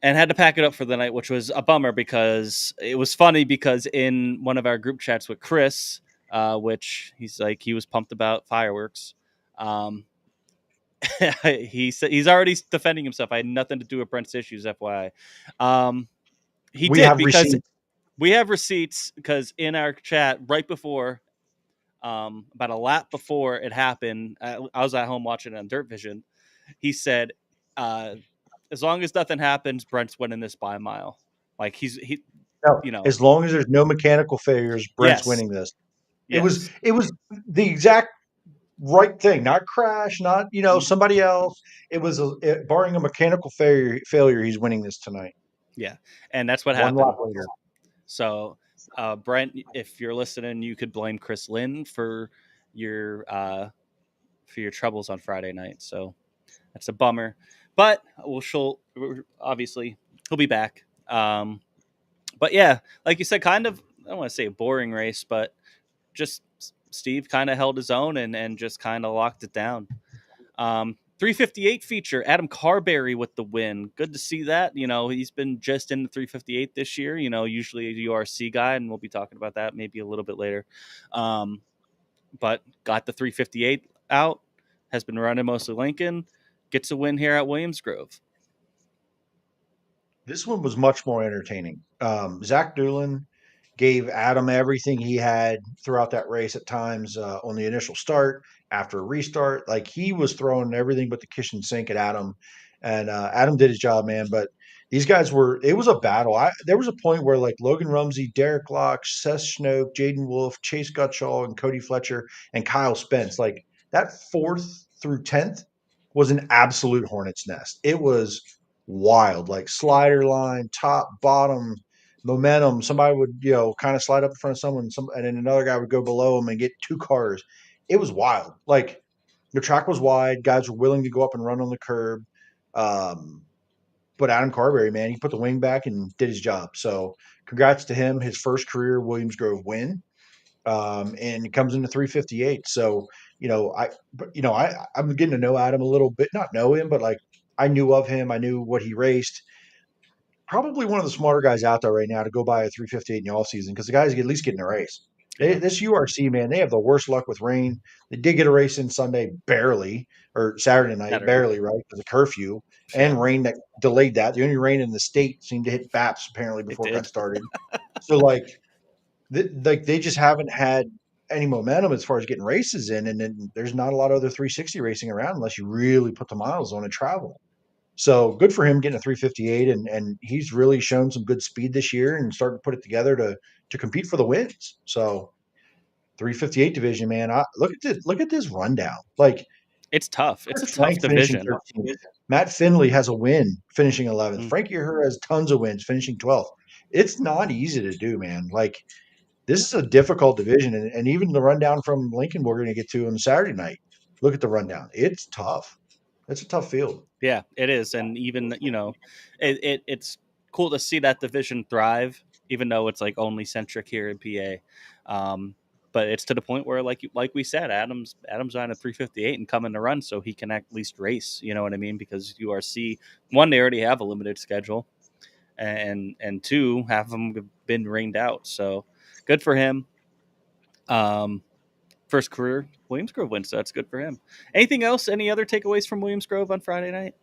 And had to pack it up for the night, which was a bummer because it was funny because in one of our group chats with Chris, which he was pumped about fireworks. He said he's already defending himself. I had nothing to do with Brent's issues, FYI. We have receipts because in our chat right before, about a lap before it happened, I was at home watching it on Dirt Vision. He said, as long as nothing happens, Brent's winning this by a mile. Like as long as there's no mechanical failures, Brent's winning this. Yes. It was the exact right thing, not crash, not somebody else. It was barring a mechanical failure, he's winning this tonight. Yeah, and that's what happened. 1 lap later. So, Brent, if you're listening, you could blame Chris Lynn for your troubles on Friday night. So that's a bummer, but obviously he'll be back. But yeah, like you said, kind of, I don't want to say a boring race, but just Steve kind of held his own and just kind of locked it down. 358 feature, Adam Carberry with the win. Good to see that. He's been just in the 358 this year. Usually a URC guy, and we'll be talking about that maybe a little bit later. But got the 358 out, has been running mostly Lincoln, gets a win here at Williams Grove. This one was much more entertaining. Zach Doolin gave Adam everything he had throughout that race at times on the initial start, after a restart. Like, he was throwing everything but the kitchen sink at Adam. And Adam did his job, man. But these guys it was a battle. There was a point where, like, Logan Rumsey, Derek Locke, Seth Schnoke, Jaden Wolf, Chase Gutschall, and Cody Fletcher, and Kyle Spence, like, that 4th through 10th was an absolute hornet's nest. It was wild, like slider line, top, bottom, momentum. Somebody would, kind of slide up in front of someone, and then another guy would go below him and get 2 cars. It was wild. Like, the track was wide. Guys were willing to go up and run on the curb. But Adam Carberry, man, he put the wing back and did his job. So congrats to him. His first career Williams Grove win. And he comes into 358. So, I'm getting to know Adam a little bit, not know him, but like, I knew of him. I knew what he raced. Probably one of the smarter guys out there right now to go buy a 358 in the off season, because the guys at least getting a race. This URC, man, they have the worst luck with rain. They did get a race in Sunday, barely, or Saturday night, barely, right? Because of curfew and rain that delayed that. The only rain in the state seemed to hit BAPS apparently before it got started. So, they just haven't had any momentum as far as getting races in, and then there's not a lot of other 360 racing around unless you really put the miles on and travel. So good for him getting a 358, and he's really shown some good speed this year and starting to put it together to compete for the wins. So 358 division, man, look at this rundown. Like, it's tough. It's a tough division. Matt Finley has a win finishing 11th. Frankie Herr has tons of wins finishing 12th. It's not easy to do, man. Like, this is a difficult division, and even the rundown from Lincoln we're going to get to on Saturday night. Look at the rundown. It's tough. It's a tough field. Yeah, it is. And even, it's cool to see that division thrive, even though it's like only centric here in PA. But it's to the point where, like we said, Adam's on a 358 and coming to run so he can at least race. You know what I mean? Because URC, one, they already have a limited schedule, and 2, half of them have been rained out. So good for him. First career Williams Grove win, so that's good for him. Anything else? Any other takeaways from Williams Grove on Friday night?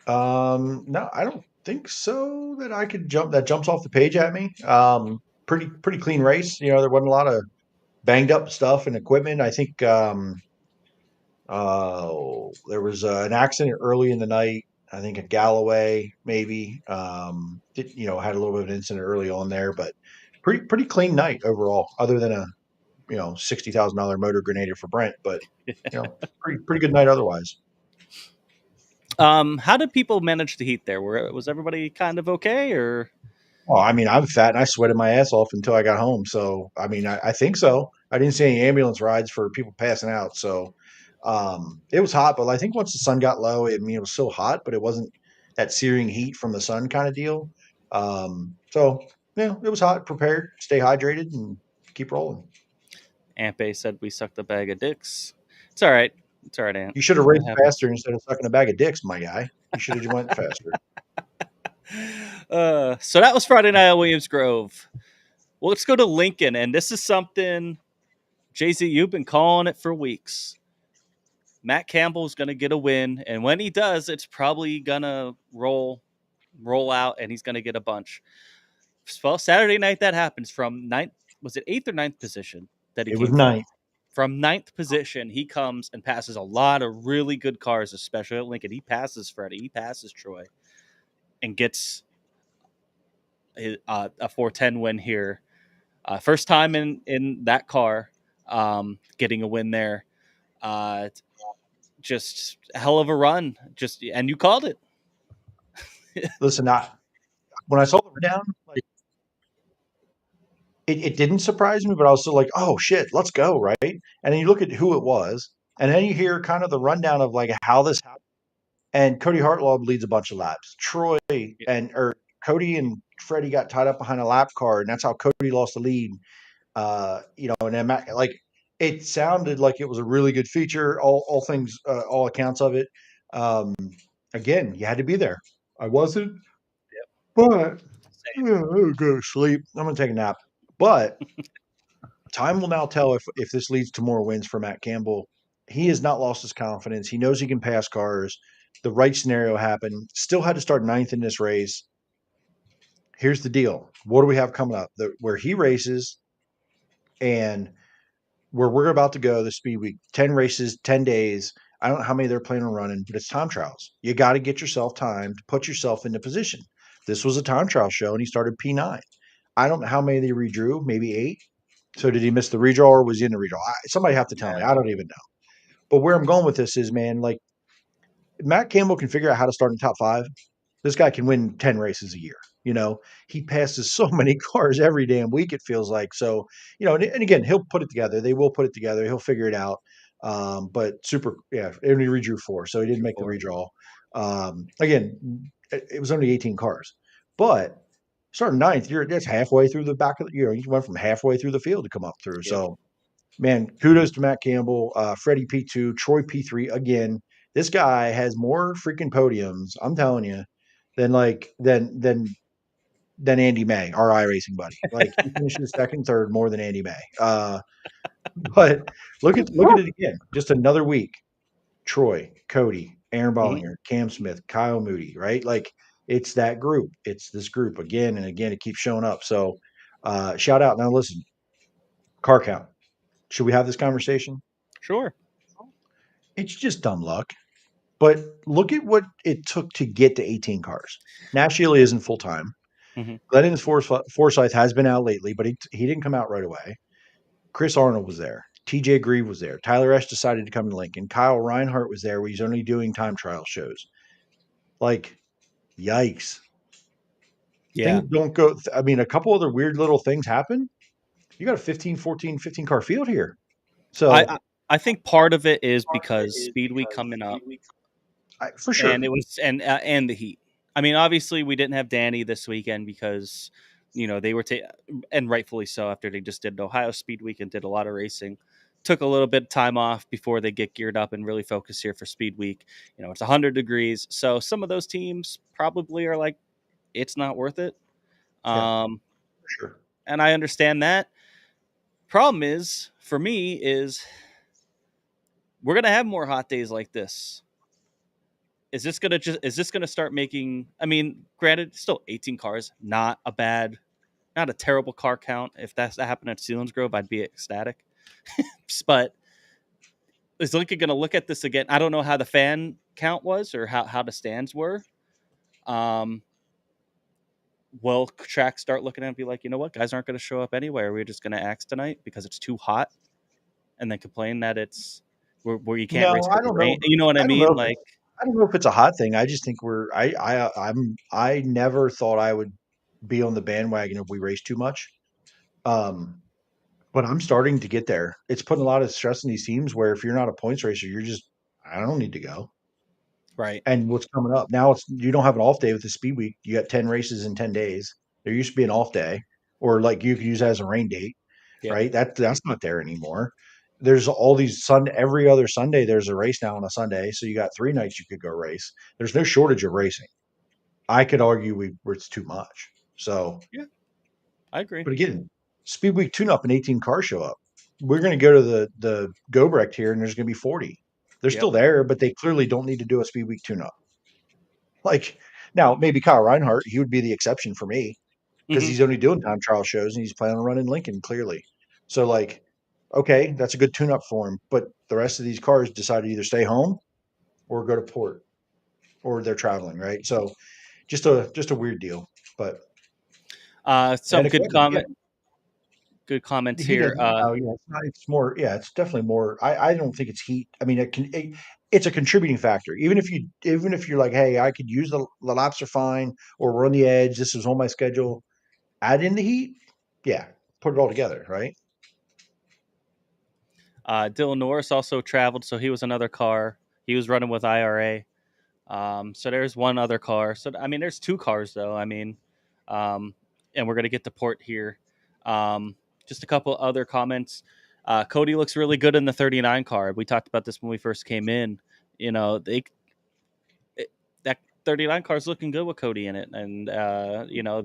No, I don't think so that I could jumps off the page at me. Pretty clean race. There wasn't a lot of banged up stuff and equipment. I think there was an accident early in the night. I think at Galloway, maybe. Had a little bit of an incident early on there, but pretty clean night overall, other than a $60,000 motor grenadier for Brent, but pretty good night otherwise. How did people manage the heat there? Was everybody kind of okay, or? Well, I mean, I'm fat and I sweated my ass off until I got home. So, I mean, I think so. I didn't see any ambulance rides for people passing out. So, it was hot, but I think once the sun got low, it was still hot, but it wasn't that searing heat from the sun kind of deal. So, it was hot, prepared, stay hydrated, and keep rolling. Aunt Bay said we sucked a bag of dicks. It's all right. It's all right, Aunt. You should have raced faster instead of sucking a bag of dicks, my guy. You should have just went faster. So that was Friday night at Williams Grove. Well, let's go to Lincoln, and this is something, Jay-Z, you've been calling it for weeks. Matt Campbell's going to get a win, and when he does, it's probably going to roll out, and he's going to get a bunch. Well, Saturday night that happens from ninth. Was it 8th or 9th position that he It came was from? 9th. From 9th position, he comes and passes a lot of really good cars, especially at Lincoln. He passes Freddie. He passes Troy and gets a 410 win here. First time in that car, getting a win there. Just a hell of a run. And you called it. Listen, when I saw the rundown, it didn't surprise me, but I was still like, oh shit, let's go, right? And then you look at who it was, and then you hear kind of the rundown of how this happened. And Cody Hartlaub leads a bunch of laps. Troy or Cody and Freddie got tied up behind a lap car, and that's how Cody lost the lead. And then it sounded like it was a really good feature. All things, all accounts of it. Again, you had to be there. I wasn't, but I'll go to sleep. I'm gonna take a nap. But time will now tell if this leads to more wins for Matt Campbell. He has not lost his confidence. He knows he can pass cars. The right scenario happened. Still had to start 9th in this race. Here's the deal. What do we have coming up? Where he races and where we're about to go, the Speedweek, 10 races, 10 days. I don't know how many they're planning on running, but it's time trials. You got to get yourself time to put yourself into position. This was a time trial show, and he started P9. I don't know how many they redrew, maybe 8. So did he miss the redraw or was he in the redraw? Somebody have to tell me. I don't even know. But where I'm going with this is, man, Matt Campbell can figure out how to start in the top 5. This guy can win 10 races a year. He passes so many cars every damn week, it feels like. So, and again, he'll put it together. They will put it together. He'll figure it out. But and he redrew 4, so he didn't make the redraw. Again, it was only 18 cars. But starting 9th, that's halfway through the back of the year. You went from halfway through the field to come up through. Yep. So, man, kudos to Matt Campbell, Freddie P2, Troy P3 again. This guy has more freaking podiums, I'm telling you, than Andy May, our iRacing buddy. He finishes 2nd, 3rd more than Andy May. But look at it again. Just another week. Troy, Cody, Aaron Bollinger, Cam Smith, Kyle Moody, right? It's that group. It's this group again and again. It keeps showing up. So shout out. Now listen, car count. Should we have this conversation? Sure. It's just dumb luck. But look at what it took to get to 18 cars. Nash Ely isn't full time. Mm-hmm. Glenn Forsyth has been out lately, but he didn't come out right away. Chris Arnold was there. TJ Grieve was there. Tyler Esch decided to come to Lincoln. Kyle Reinhart was there where he's only doing time trial shows. Yikes. Yeah. Things don't go. A couple other weird little things happen. You got a 15 car field here. So I think part of it is because Speedweek coming up. For sure. And it was and the heat. Obviously we didn't have Danny this weekend because they were and rightfully so after they just did Ohio Speedweek and did a lot of racing. Took a little bit of time off before they get geared up and really focus here for Speedweek. It's 100 degrees. So some of those teams probably are like, it's not worth it. For sure. And I understand that. Problem is, for me, is we're going to have more hot days like this. is this gonna start making? I mean, granted, still 18 cars, not a terrible car count. If that happened at Sealands Grove, I'd be ecstatic. But is Lincoln going to look at this again? I don't know how the fan count was or how the stands were. Will track start looking at it and be like, you know what, guys aren't going to show up anyway. We're just going to axe tonight because it's too hot, and then complain that it's where you can't No, race I with the don't rain. know. You know what I I don't know. mean? Like, I don't know if it's a hot thing. I just think I never thought I would be on the bandwagon if we race too much. Um, but I'm starting to get there. It's putting a lot of stress on these teams where if you're not a points racer, you're just, I don't need to go. right? And what's coming up now, it's you don't have an off day with the speed week. You got 10 races in 10 days. There used to be an off day, or like you could use that as a rain date, Yep. right? That's not there anymore. There's all these every other Sunday there's a race now on a Sunday. So you got 3 nights you could go race. There's no shortage of racing. I could argue it's too much. So, Yeah, I agree. but again, speed week tune up and 18 cars show up. We're going to go to the Gobrecht here and there's going to be 40. They're Yep. still there, but they clearly don't need to do a speed week tune up. Like now, maybe Kyle Reinhardt, he would be the exception for me because Mhm. he's only doing time trial shows and he's planning on running Lincoln clearly. So like, okay, that's a good tune up for him. But the rest of these cars decide to either stay home or go to port or they're traveling, right? So just a weird deal. But Some and good again, yeah, good comments heat here. doesn't. Oh yeah, it's not. It's more. Yeah, it's definitely more. I don't think it's heat. I mean, it's a contributing factor. Even if you're like, hey, I could use the laps are fine, or we're on the edge. This is on my schedule. Add in the heat. Yeah, put it all together, right? Dylan Norris also traveled, so he was another car. He was running with IRA. So there's one other car. So I mean, there's two cars though. I mean, and we're gonna get to port here. Just a couple other comments. Cody looks really good in the 39 car. We talked about this when we first came in. You know, that 39 car is looking good with Cody in it, and you know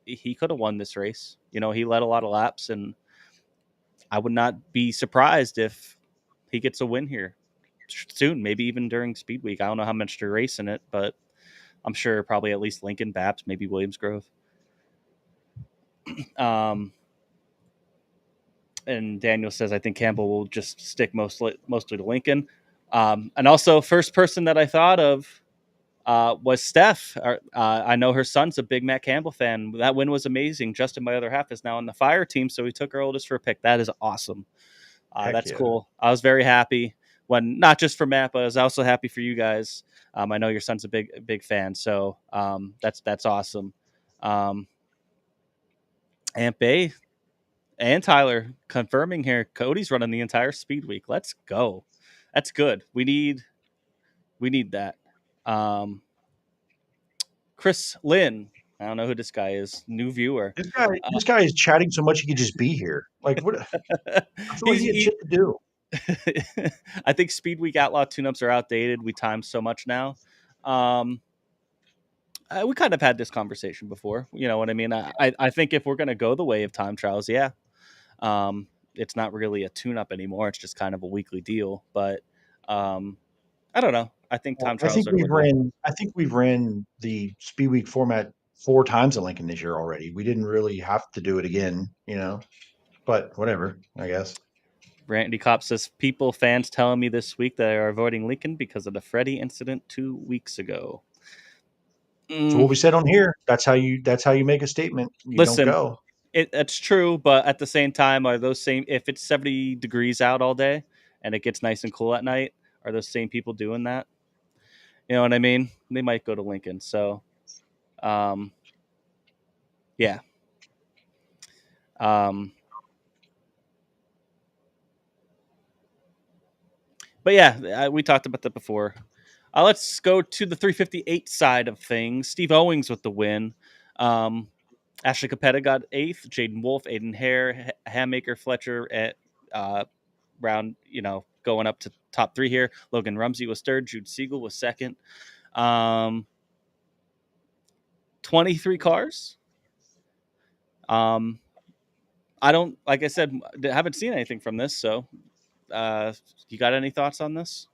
he could have won this race. You know, he led a lot of laps, and I would not be surprised if he gets a win here soon, maybe even during Speed Week. I don't know how much to race in it, but I'm sure probably at least Lincoln, Baps, maybe Williams Grove. And Daniel says, I think Campbell will just stick mostly to Lincoln. And also, first person that I thought of was Steph. I know her son's a big Matt Campbell fan. That win was amazing. Justin, my other half, is now on the fire team, so we took her oldest for a pick. That is awesome. That's Yeah. cool. I was very happy when, not just for Matt, but I was also happy for you guys. I know your son's a big fan, so that's awesome. Aunt Bay and Tyler confirming here. Cody's running the entire Speed Week. Let's go. That's good. We need that. Chris Lynn. I don't know who this guy is. New viewer. This guy is chatting so much he could just be here. Like what? I feel like he had shit to do. I think Speed Week Outlaw tune-ups are outdated. We time so much now. We kind of had this conversation before. You know what I mean? I think if we're going to go the way of time trials, yeah. It's not really a tune-up anymore. It's just kind of a weekly deal. But I don't know. I think time trials are I think we've ran the Speed Week format 4 times at Lincoln this year already. We didn't really have to do it again, you know. But whatever, I guess. Randy Kopp says, fans telling me this week that they are avoiding Lincoln because of the Freddie incident 2 weeks ago. So what we said on here, that's how you make a statement. You Listen, don't go. It's true, but at the same time, are those same, if it's 70 degrees out all day and it gets nice and cool at night, are those same people doing that? You know what I mean? They might go to Lincoln. So, yeah. But yeah, we talked about that before. Let's go to the 358 side of things. Steve Owings with the win. Ashley Capetta got 8th. Jaden Wolf, Aiden Hare, Hammaker, Fletcher at round, going up to top 3 here. Logan Rumsey was 3rd. Jude Siegel was 2nd. 23 cars. I don't, like I said, haven't seen anything from this. So, you got any thoughts on this?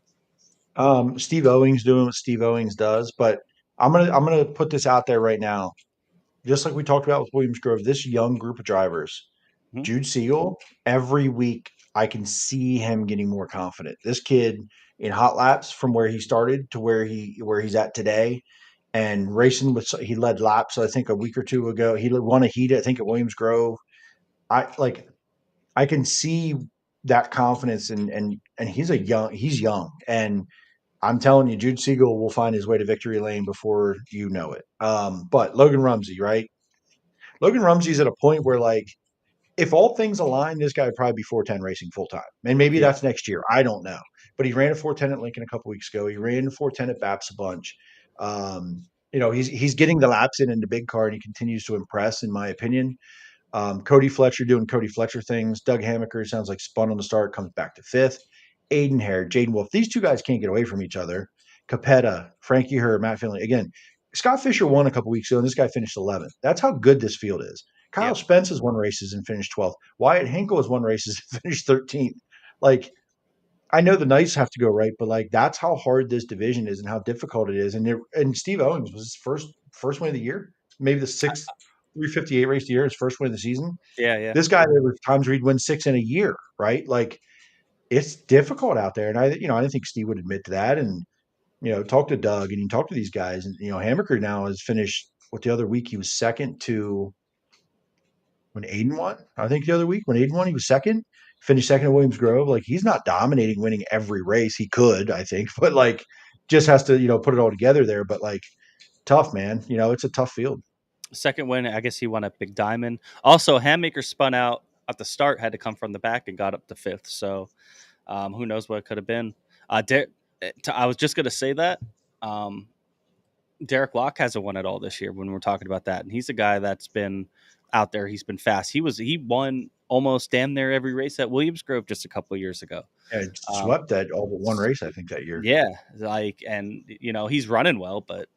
Steve Owings doing what Steve Owings does, but I'm gonna put this out there right now. Just like we talked about with Williams Grove, this young group of drivers, Mhm. Jude Siegel, every week I can see him getting more confident. This kid in hot laps from where he started to where he's at today, and racing with he led laps I think a week or two ago. He won a heat I think at Williams Grove. I can see that confidence and he's young and I'm telling you, Jude Siegel will find his way to victory lane before you know it. But Logan Rumsey, right? Logan Rumsey's at a point where, like, if all things align, this guy would probably be 410 racing full time. And maybe Yeah. that's next year. I don't know. But he ran a 410 at Lincoln a couple weeks ago. He ran 410 at Baps a bunch. Um, he's getting the laps in the big car, and he continues to impress, in my opinion. Cody Fletcher doing Cody Fletcher things. Doug Hamaker sounds like spun on the start, comes back to fifth. Aiden Hare, Jaden Wolf. These two guys can't get away from each other. Capetta, Frankie Herr, Matt Finley. Again, Scott Fisher won a couple weeks ago, and this guy finished 11th. That's how good this field is. Kyle Yep. Spence has won races and finished 12th. Wyatt Hinkle has won races and finished 13th. Like, I know the Knights have to go right, but like that's how hard this division is and how difficult it is. And Steve Owens was his first win of the year, maybe the sixth 358 race of the year, his first win of the season. Yeah. Yeah. This guy, there were times where he'd win 6 in a year, right? Like it's difficult out there, and I didn't think Steve would admit to that. And talk to Doug and you talk to these guys, and Hammaker now has finished. What the other week he was second to when Aiden won. I think the other week when Aiden won, he was second. Finished second at Williams Grove. Like he's not dominating, winning every race. He could, I think, but like just has to put it all together there. But like tough, man. It's a tough field. Second win, I guess he won at Big Diamond. Also, Hammaker spun out at the start, had to come from the back and got up to fifth. So who knows what it could have been. I was just going to say that. Derek Locke hasn't won it all this year when we're talking about that. And he's a guy that's been out there. He's been fast. He won almost damn near every race at Williams Grove just a couple of years ago. Yeah, swept that all but one race, I think, that year. Yeah. And he's running well, but,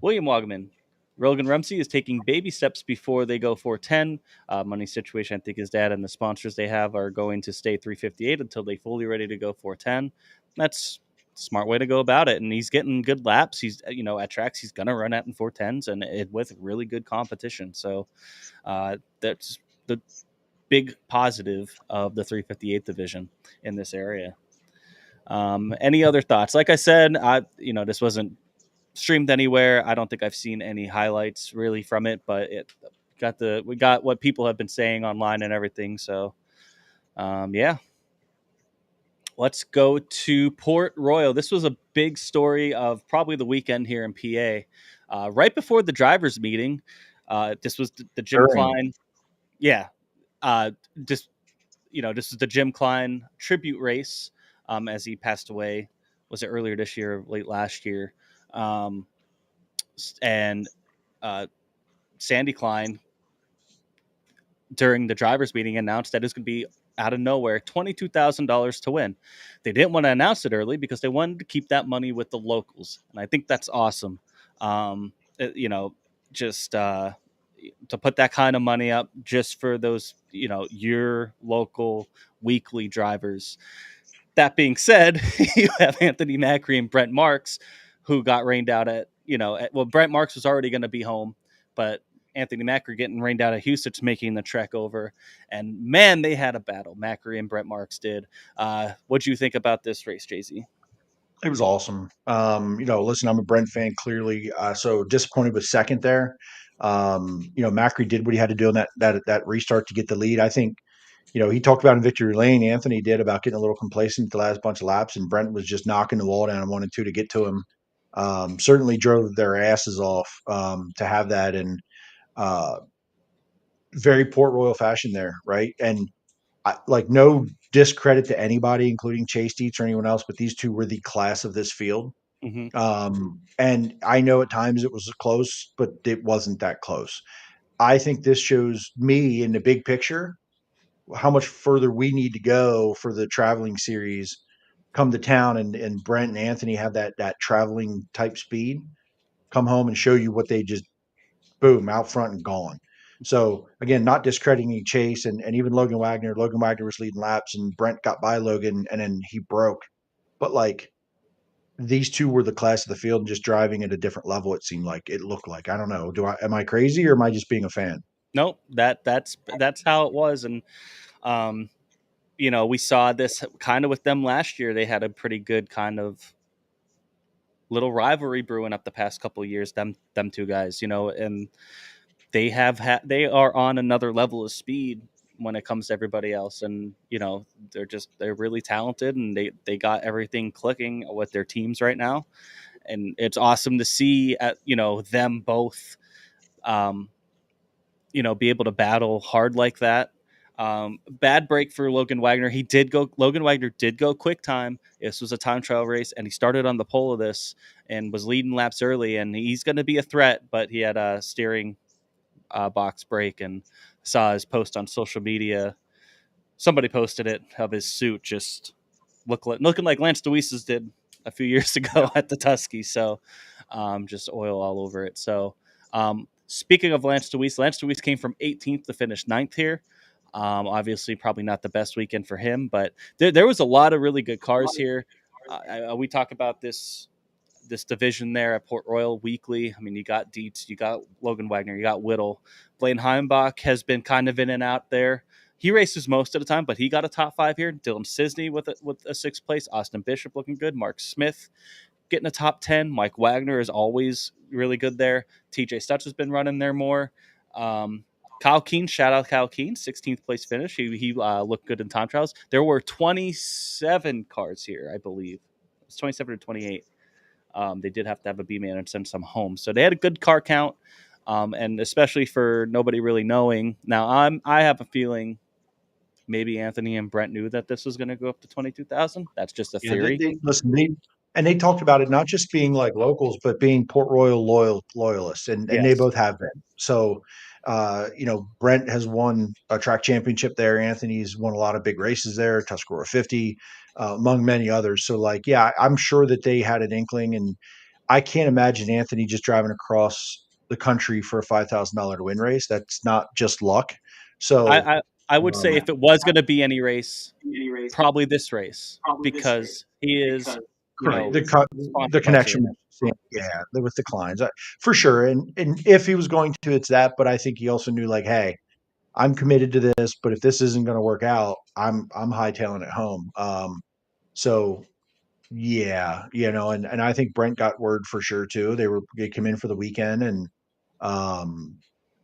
William Wagaman. Logan Rumsey is taking baby steps before they go 410. Money situation, I think his dad and the sponsors they have are going to stay 358 until they fully ready to go 410. That's a smart way to go about it. And he's getting good laps. He's, at tracks, he's going to run out in 410s and with really good competition. So that's the big positive of the 358 division in this area. Any other thoughts? Like I said, this wasn't streamed anywhere. I don't think I've seen any highlights really from it, but we got what people have been saying online and everything. So, yeah. Let's go to Port Royal. This was a big story of probably the weekend here in PA. Right before the drivers' meeting, this was the Jim Klein. Yeah. This is the Jim Klein tribute race as he passed away. Was it earlier this year or late last year? And Sandy Klein, during the drivers' meeting, announced that it's going to be out of nowhere $22,000 to win. They didn't want to announce it early because they wanted to keep that money with the locals, and I think that's awesome. Just to put that kind of money up just for those, your local weekly drivers. That being said, you have Anthony Macri and Brent Marks, who got rained out at Brent Marks was already going to be home, but Anthony Macri getting rained out at Huset's making the trek over. And man, they had a battle. Macri and Brent Marks did. What do you think about this race, JZ? It was awesome. Listen, I'm a Brent fan, clearly. So disappointed with second there. Macri did what he had to do in that restart to get the lead. I think, he talked about in victory lane. Anthony did about getting a little complacent the last bunch of laps, and Brent was just knocking the wall down in 1 and 2 to get to him. Certainly drove their asses off to have that, and very Port Royal fashion there, right? And no discredit to anybody, including Chase Dietz or anyone else, but these two were the class of this field. Mm-hmm. And I know at times it was close, but it wasn't that close. I think this shows me in the big picture how much further we need to go for the traveling series come to town, and Brent and Anthony have that traveling type speed, come home and show you what they just boom out front and gone. So again, not discrediting Chase and even Logan Wagner. Logan Wagner was leading laps, and Brent got by Logan, and then he broke. But like these two were the class of the field and just driving at a different level. It seemed like it looked like. I don't know. Am I crazy or am I just being a fan? Nope, that's how it was, and we saw this kind of with them last year. They had a pretty good kind of little rivalry brewing up the past couple of years. Them two guys, and they they are on another level of speed when it comes to everybody else, and they're really talented, and they got everything clicking with their teams right now, and it's awesome to see them both be able to battle hard like that. Bad break for Logan Wagner. Logan Wagner did go quick time. This was a time trial race, and he started on the pole of this and was leading laps early, and he's going to be a threat, but he had a steering box break, and saw his post on social media. Somebody posted it of his suit just looking like Lance Deweese's did a few years ago at the Tusky. So just oil all over it. So speaking of Lance Deweese came from 18th to finish 9th here. Obviously, probably not the best weekend for him, but there was a lot of really good cars here. We talk about this division there at Port Royal weekly. I mean, you got Dietz, you got Logan Wagner, you got Whittle. Blaine Heimbach has been kind of in and out there. He races most of the time, but he got a top 5 here. Dylan Sisney with a 6th place. Austin Bishop looking good. Mark Smith getting a top 10. Mike Wagner is always really good there. TJ Stutz has been running there more. Kyle Keen, shout out Kyle Keen, 16th place finish. He looked good in time trials. There were 27 cars here, I believe. It was 27 or 28. They did have to have a B-man and send some home. So they had a good car count, and especially for nobody really knowing. Now, I have a feeling maybe Anthony and Brent knew that this was going to go up to 22,000. That's just a theory. They talked about it not just being like locals, but being Port Royal loyalists, and Yes. they both have been. So, Brent has won a track championship there. Anthony's won a lot of big races there, Tuscarora 50, among many others. So, I'm sure that they had an inkling, and I can't imagine Anthony just driving across the country for a $5,000 to win race. That's not just luck. So, I would say if it was going to be any race, probably this race, because he is the connection, with the Kleins, for sure. And if he was going to, it's that. But I think he also knew, like, hey, I'm committed to this. But if this isn't going to work out, I'm hightailing it home. So yeah, and I think Brent got word for sure too. They come in for the weekend, and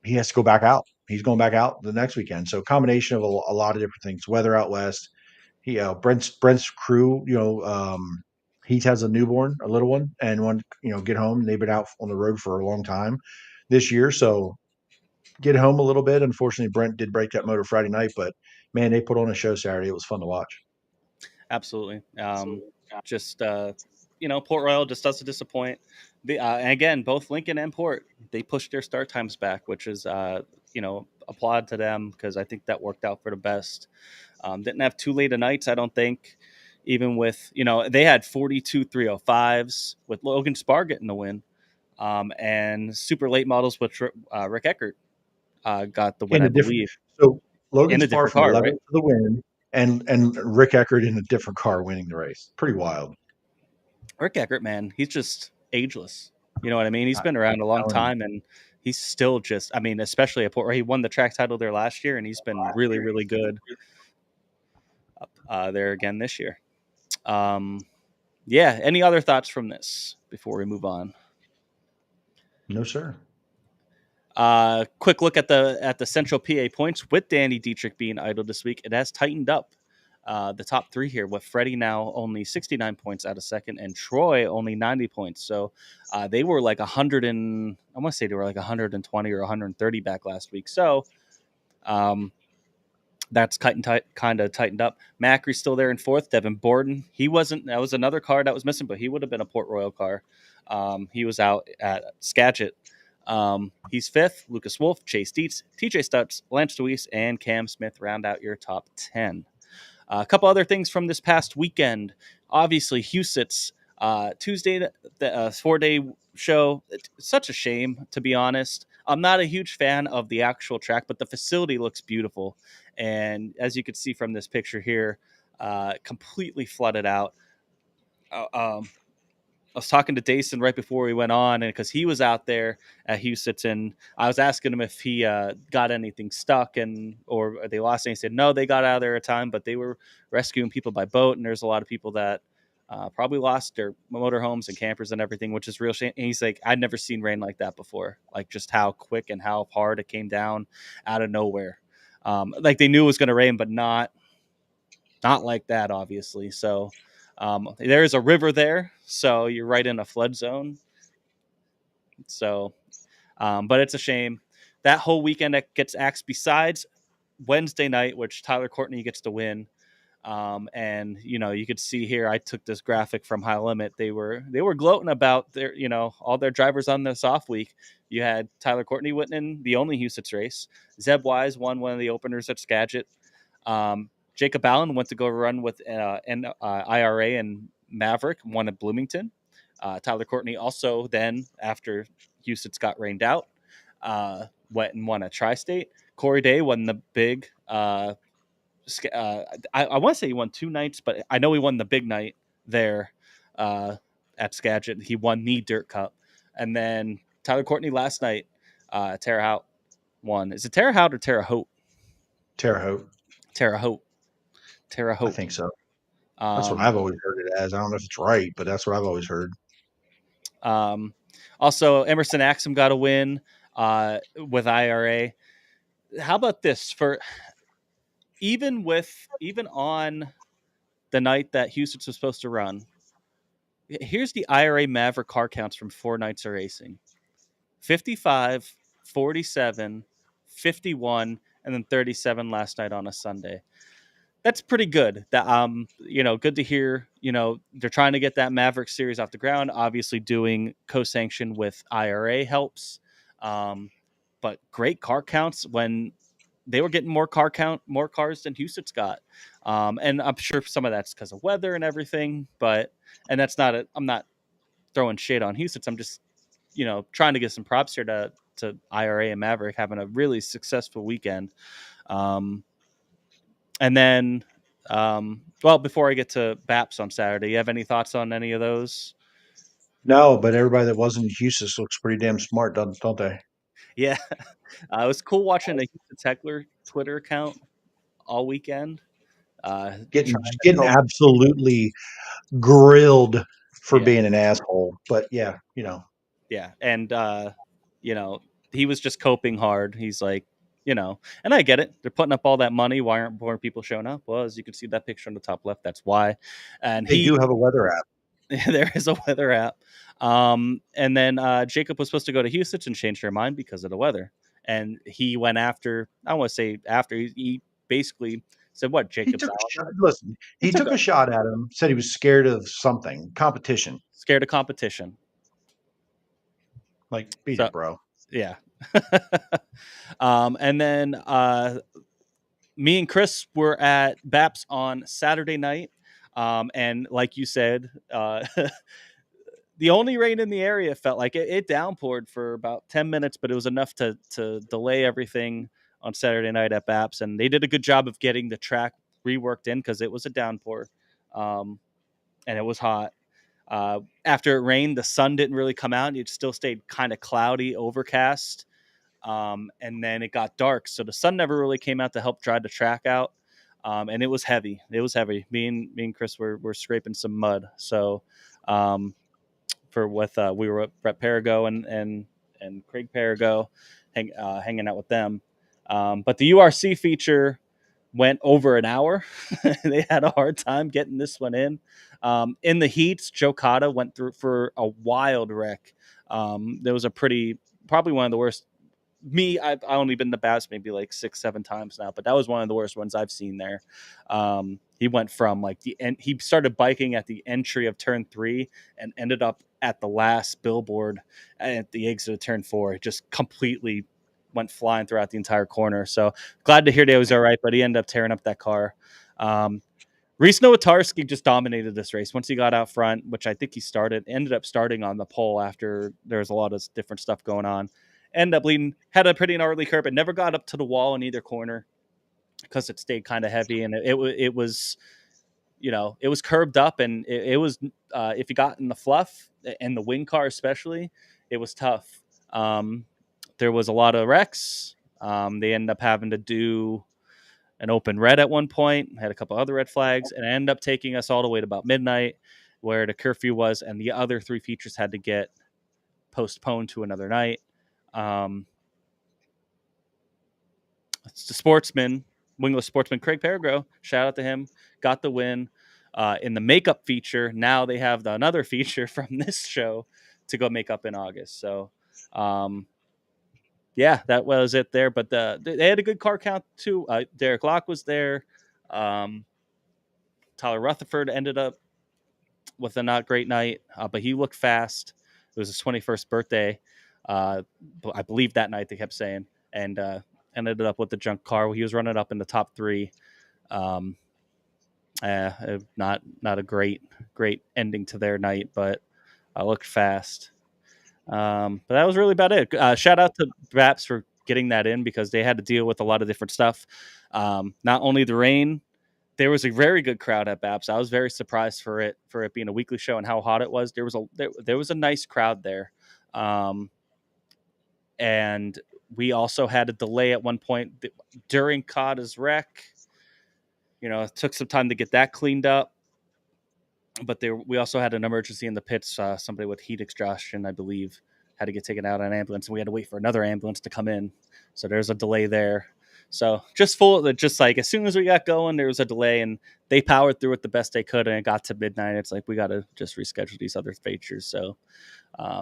he has to go back out. He's going back out the next weekend. So combination of a lot of different things. Weather out west. Brent's crew. He has a newborn, a little one, and one get home. They've been out on the road for a long time this year, so get home a little bit. Unfortunately, Brent did break that motor Friday night, but man, they put on a show Saturday. It was fun to watch. Absolutely. Port Royal just doesn't disappoint. And again, both Lincoln and Port, they pushed their start times back, which is, applaud to them, because I think that worked out for the best. Didn't have too late of nights, I don't think, even with, they had 42 305s with Logan Spar getting the win, and super late models, which Rick Eckert got the win, I believe. So Logan Spar from 11th right? to the win, and Rick Eckert in a different car winning the race. Pretty wild. Rick Eckert, man, he's just ageless. You know what I mean? He's been around a long time, and he's still just, especially at Port Royal. He won the track title there last year, and he's been really, really good there again this year. Any other thoughts from this before we move on? No, sir. Quick look at the Central PA points with Danny Dietrich being idle this week. It has tightened up. The top 3 here, with Freddie now only 69 points out of second, and Troy only 90 points. So they were like 120 or 130 back last week. So that's kind of tightened up. Macri's still there in 4th. Devin Borden, that was another car that was missing, but he would have been a Port Royal car. He was out at Skagit. He's 5th. Lucas Wolf, Chase Dietz, TJ Stutz, Lance Deweese, and Cam Smith round out your top 10. A couple other things from this past weekend. Obviously, Huset's Tuesday, the 4-day show. It's such a shame, to be honest. I'm not a huge fan of the actual track, but the facility looks beautiful. And as you can see from this picture here, completely flooded out. I was talking to Daison right before we went on, and because he was out there at Huset, and I was asking him if he got anything stuck or they lost anything. He said no, they got out of there at time, but they were rescuing people by boat, and there's a lot of people that probably lost their motorhomes and campers and everything, which is real shame. And he's like, I'd never seen rain like that before, like just how quick and how hard it came down out of nowhere. Like they knew it was going to rain, but not like that, obviously. So. There is a river there, so you're right in a flood zone. So, but it's a shame. That whole weekend that gets axed besides Wednesday night, which Tyler Courtney gets to win. And you could see here, I took this graphic from High Limit. They were gloating about their, all their drivers on this off week. You had Tyler Courtney winning the only Huset's race. Zeb Wise won one of the openers at Skagit. Jacob Allen went to go run with IRA and Maverick, won at Bloomington. Tyler Courtney also then, after Huset's got rained out, went and won a Tri-State. Corey Day won the big. I want to say he won 2 nights, but I know he won the big night there at Skagit. He won the Dirt Cup. And then Tyler Courtney last night, Terre Haute won. Is it Terre Haute or Terre Haute? Terre Haute. Terre Haute. Terre Haute. I think so. That's what I've always heard it as. I don't know if it's right, but that's what I've always heard. Also, Emerson Axum got a win with IRA. How about this? For even on the night that Huset was supposed to run, here's the IRA Maverick car counts from 4 nights of racing: 55, 47, 51, and then 37 last night on a Sunday. That's pretty good. That good to hear. They're trying to get that Maverick series off the ground. Obviously, doing co-sanction with IRA helps. But great car counts when they were getting more cars than Huset's got. And I'm sure some of that's because of weather and everything. And that's not I'm not throwing shade on Huset's. I'm just trying to get some props here to IRA and Maverick having a really successful weekend. And then, before I get to BAPS on Saturday, you have any thoughts on any of those? No, but everybody that wasn't in Houston looks pretty damn smart, don't they? Yeah. It was cool watching the Huset Heckler Twitter account all weekend. Getting absolutely grilled for being an asshole. But yeah. Yeah. And, he was just coping hard. He's like, and I get it. They're putting up all that money. Why aren't more people showing up? Well, as you can see that picture on the top left, that's why. And they do have a weather app. There is a weather app. And then Jacob was supposed to go to Huset and change their mind because of the weather. And he went after, I don't want to say after, he basically said, what, Jacob? He took a shot at him, said he was scared of something, competition. Scared of competition. Like, beat it, bro. Yeah. And then me and Chris were at BAPS on Saturday night. And like you said, the only rain in the area felt like it downpoured for about 10 minutes, but it was enough to delay everything on Saturday night at BAPS. And they did a good job of getting the track reworked in because it was a downpour. And it was hot. After it rained, the sun didn't really come out. It still stayed kind of cloudy, overcast. And then it got dark. So the sun never really came out to help dry the track out. And it was heavy. Me and Chris were scraping some mud. So, we were at Brett Perigo and Craig Perigo hanging out with them. But the URC feature went over an hour. They had a hard time getting this one in. In the heats, Joe Cotta went through for a wild wreck. There was probably one of the worst. I've only been to BAPS maybe like 6-7 times now, but that was one of the worst ones I've seen there. He went from he started biking at the entry of turn 3 and ended up at the last billboard at the exit of turn 4. It just completely went flying throughout the entire corner. So glad to hear that he was all right, but he ended up tearing up that car. Reese Nowatarski just dominated this race once he got out front, which I think he ended up starting on the pole after there was a lot of different stuff going on. ended up leading, had a pretty gnarly curb, and never got up to the wall in either corner because it stayed kind of heavy, and it was, you know, it was curbed up, and it was if you got in the fluff and the wing car especially, it was tough. There was a lot of wrecks. They ended up having to do an open red at one point, had a couple other red flags, and it ended up taking us all the way to about midnight where the curfew was, and the other 3 features had to get postponed to another night. It's the sportsman, wingless sportsman Craig Peregrine, shout out to him, got the win. In the makeup feature, now they have another feature from this show to go make up in August. So, yeah, that was it there. But they had a good car count too. Derek Locke was there. Tyler Rutherford ended up with a not great night, but he looked fast. It was his 21st birthday. I believe that night they kept saying, and ended up with the junk car. He was running up in the top 3. Not a great ending to their night, but I looked fast. But that was really about it. Shout out to BAPS for getting that in because they had to deal with a lot of different stuff. Not only the rain, there was a very good crowd at BAPS. I was very surprised for it being a weekly show and how hot it was. There was a nice crowd there. And we also had a delay at one point during Kata's wreck. You know, it took some time to get that cleaned up. But we also had an emergency in the pits. Somebody with heat exhaustion, I believe, had to get taken out on an ambulance, and we had to wait for another ambulance to come in. So there's a delay there. So just like as soon as we got going, there was a delay, and they powered through it the best they could, and it got to midnight. It's like we got to just reschedule these other features. So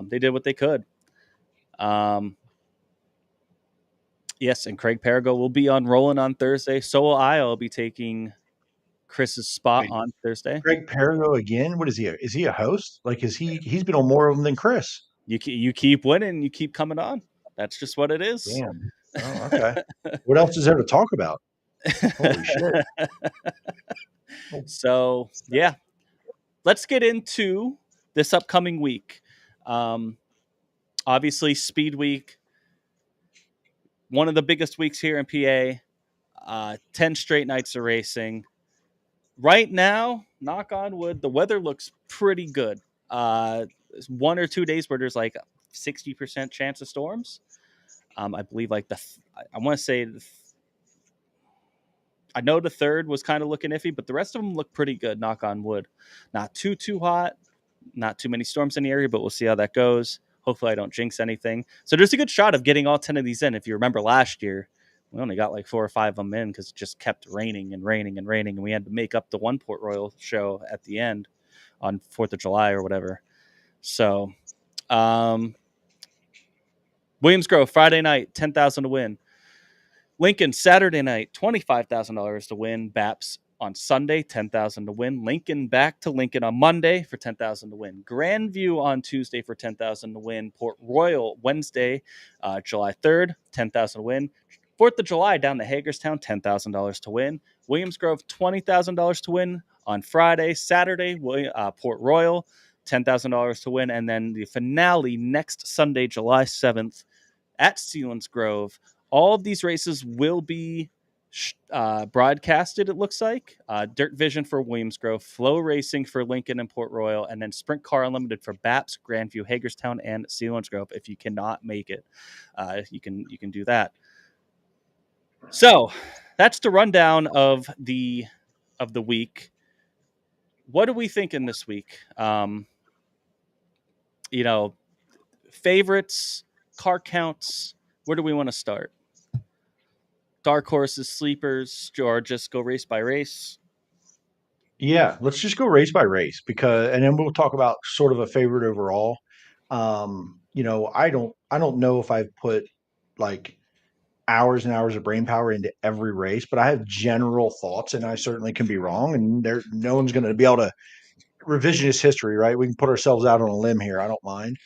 they did what they could. Yes, and Craig Peregrine will be on rolling on Thursday. So will I. I'll be taking Chris's spot on Thursday. Craig Peregrine again? What is he? Is he a host? Like, he's been on more of them than Chris? You keep winning, you keep coming on. That's just what it is. Damn. Oh, okay. What else is there to talk about? Holy shit. So, yeah. Let's get into this upcoming week. Obviously, Speed Week, one of the biggest weeks here in PA. 10 straight nights of racing. Right now, knock on wood, the weather looks pretty good. 1 or 2 days where there's like 60% chance of storms. I believe like I want to say I know the third was kind of looking iffy, but the rest of them look pretty good. Knock on wood. Not too hot, not too many storms in the area, but we'll see how that goes. Hopefully I don't jinx anything. So there's a good shot of getting all 10 of these in. If you remember last year, we only got like 4 or 5 of them in because it just kept raining, and we had to make up the one Port Royal show at the end on 4th of July or whatever. So, Williams Grove Friday night, $10,000 to win. Lincoln Saturday night, $25,000 to win. BAPS on Sunday, $10,000 to win. Lincoln back to Lincoln on Monday for $10,000 to win. Grandview on Tuesday for $10,000 to win. Port Royal Wednesday, July 3rd, $10,000 to win. 4th of July down to Hagerstown, $10,000 to win. Williams Grove, $20,000 to win on Friday. Saturday, Port Royal, $10,000 to win. And then the finale next Sunday, July 7th at Sealands Grove. All of these races will be broadcasted, it looks like. Dirt Vision for Williams Grove, Flow Racing for Lincoln and Port Royal, and then Sprint Car Unlimited for BAPS, Grandview, Hagerstown, and Sealands Grove. If you cannot make it, you can do that. So that's the rundown of the week. What are we thinking this week? Favorites, car counts. Where do we want to start? Dark horses, sleepers, or just go race by race? Yeah, let's just go race by race and then we'll talk about sort of a favorite overall. I don't know if I've put like hours and hours of brain power into every race, but I have general thoughts, and I certainly can be wrong. And no one's going to be able to revisionist history, right? We can put ourselves out on a limb here. I don't mind,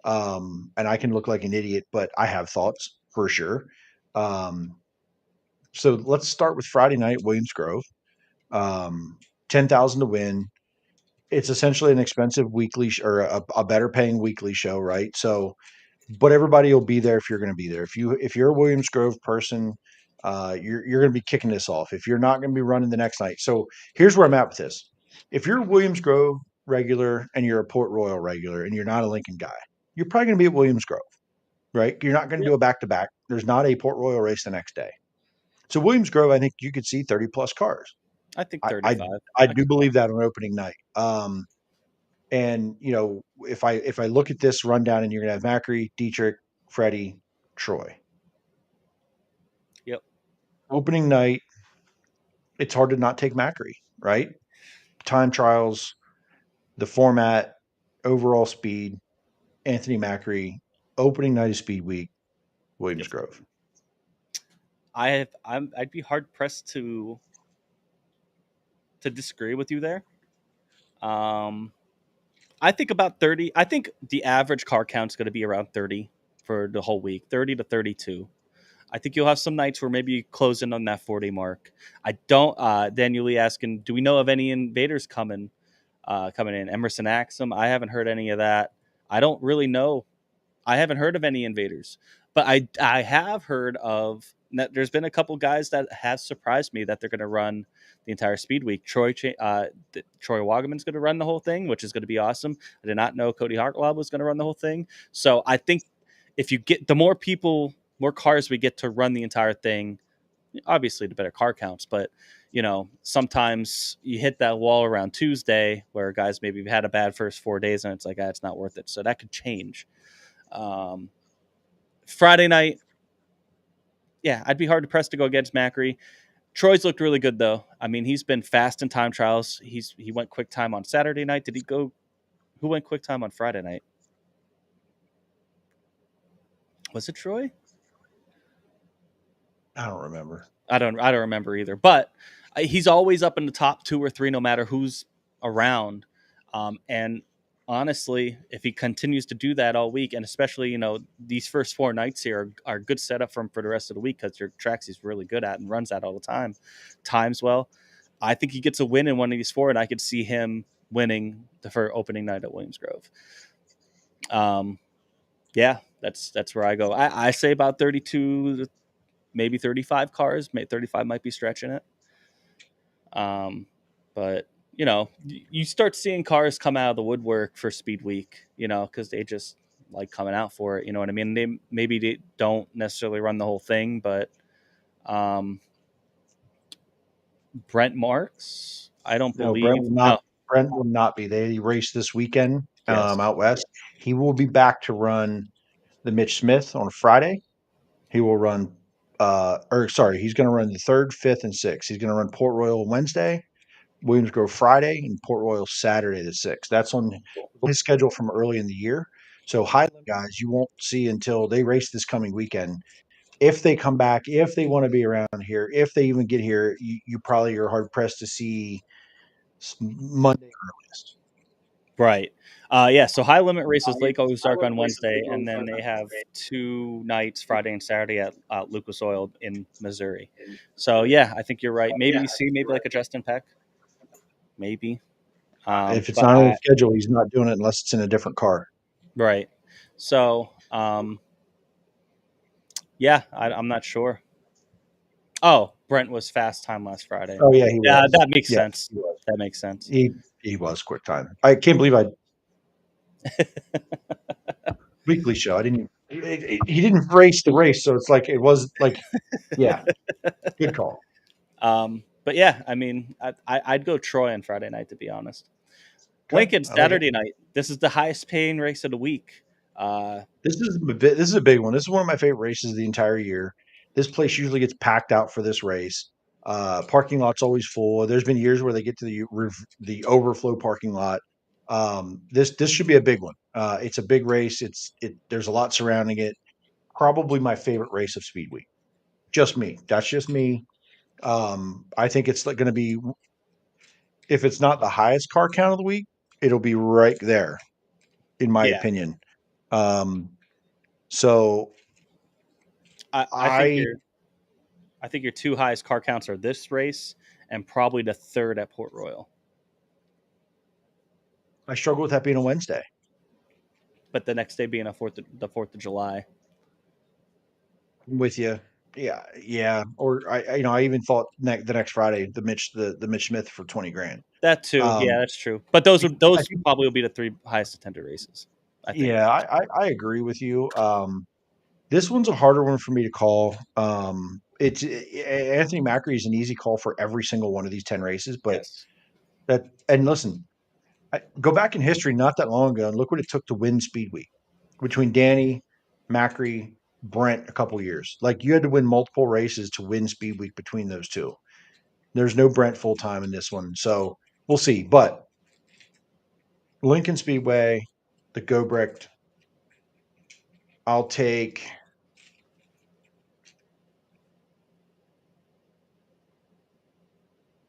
and I can look like an idiot, but I have thoughts for sure. So let's start with Friday night, Williams Grove. 10,000 to win. It's essentially an expensive weekly or a better paying weekly show, right? So but everybody will be there if you're going to be there. If you're a Williams Grove person, you're going to be kicking this off. If you're not going to be running the next night, so here's where I'm at with this. If you're a Williams Grove regular and you're a Port Royal regular and you're not a Lincoln guy, you're probably going to be at Williams Grove, right? You're not going to do a back to back. There's not a Port Royal race the next day. So Williams Grove, I think you could see 30 plus cars. I think I 35. I do believe that on opening night. And if I look at this rundown, and you're gonna have Macri, Dietrich, Freddie, Troy. Yep. Opening night, it's hard to not take Macri, right? Time trials, the format, overall speed, Anthony Macri, opening night of Speed Week, Williams Grove. I'd be hard pressed to disagree with you there. I think about 30. I think the average car count is going to be around 30 for the whole week, 30 to 32. I think you'll have some nights where maybe you close in on that 40 mark. I don't. Daniel Lee asking, do we know of any invaders coming in? Emerson Axum. I haven't heard any of that. I don't really know. I haven't heard of any invaders, but I have heard of. There's been a couple guys that have surprised me that they're going to run the entire speed week. Troy Wagaman's going to run the whole thing, which is going to be awesome. I did not know Cody Hartwell was going to run the whole thing. So I think if you get the more cars we get to run the entire thing, obviously the better car counts. But sometimes you hit that wall around Tuesday where guys maybe have had a bad first 4 days and it's like, it's not worth it. So that could change. Friday night, yeah, I'd be hard pressed to go against Macri. Troy's looked really good though. I mean, he's been fast in time trials. He went quick time on Saturday night. Did he go? Who went quick time on Friday night? Was it Troy? I don't remember. I don't remember either. But he's always up in the top 2 or 3, no matter who's around. And honestly, if he continues to do that all week, and especially, these first 4 nights here are a good setup for him for the rest of the week because your tracks he's really good at and runs that all the time, times well. I think he gets a win in one of these 4, and I could see him winning the first opening night at Williams Grove. Yeah, that's where I go. I say about 32, maybe 35 cars. 35 might be stretching it. But you start seeing cars come out of the woodwork for Speed Week, because they just like coming out for it. You know what I mean? They don't necessarily run the whole thing, but Brent Marks, I don't believe. Brent will not be. They race this weekend Yes. out west. He will be back to run the Mitch Smith on Friday. He will run, he's going to run the 3rd, 5th, and 6th. He's going to run Port Royal Wednesday, Williams Grove Friday, and Port Royal Saturday the 6th. That's on his schedule from early in the year. So high guys, you won't see until they race this coming weekend. If they come back, if they want to be around here, if they even get here, you probably are hard pressed to see Monday earliest. Right. Yeah. So high limit races, Lake Ozark on Wednesday, and then they have 2 nights, Friday and Saturday at Lucas Oil in Missouri. So yeah, I think you're right. Maybe we see like a Justin Peck. Maybe. If it's not on the schedule, he's not doing it unless it's in a different car. Right. So yeah, I'm not sure. Oh, Brent was fast time last Friday. Oh yeah, he was. That makes sense. That makes sense. He was quick time. I can't believe weekly show. He didn't race the race, so it's like it was like, yeah, good call. But yeah, I mean, I'd go Troy on Friday night, to be honest. Okay. Lincoln Saturday night. This is the highest paying race of the week. This is a big one. This is one of my favorite races of the entire year. This place usually gets packed out for this race. Parking lot's always full. There's been years where they get to the overflow parking lot. This should be a big one. It's a big race. There's a lot surrounding it. Probably my favorite race of Speed Week. Just me. That's just me. I think it's going to be, if it's not the highest car count of the week, it'll be right there, in my opinion. So I think your 2 highest car counts are this race and probably the 3rd at Port Royal. I struggle with that being a Wednesday. but the next day being the 4th of July. I'm with you. Yeah. Or I even thought the next Friday, the Mitch Smith for 20 grand. That too, Um, yeah, that's true. But those I think, probably will be the 3 highest attended races, I think. yeah, I agree with you. This one's a harder one for me to call. Anthony Macri is an easy call for every single one of these 10 races, but Yes. and listen, go back in history not that long ago and look what it took to win Speedweek between Danny, Macri, Brent a couple years. Like you had to win multiple races to win Speedweek between those two. There's no Brent full time in this one, so we'll see. But Lincoln Speedway, the Gobrecht, I'll take.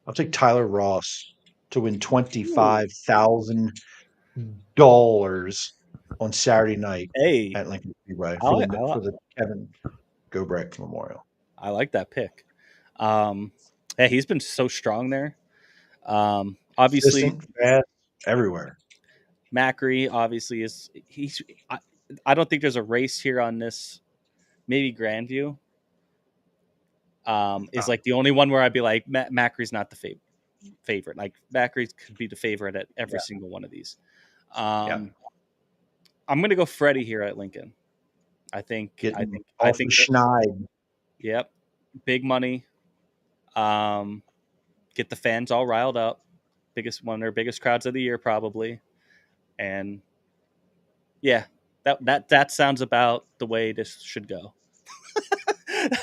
I'll take Tyler Ross to win $25,000 on Saturday night Hey, at Lincoln Speedway I like, for the Kevin Gobrecht Memorial. I like that pick. Yeah, he's been so strong there. Obviously, Consistent, fast, everywhere. Macri obviously he's. I don't think there's a race here on this. Maybe Grandview. Is like the only one where I'd be like Macri's not the favorite. Like Macri could be the favorite at every single one of these. I'm going to go Freddie here at Lincoln. I think the schneid. Yep, big money. Get the fans all riled up. One of their biggest crowds of the year probably, and yeah, that sounds about the way this should go.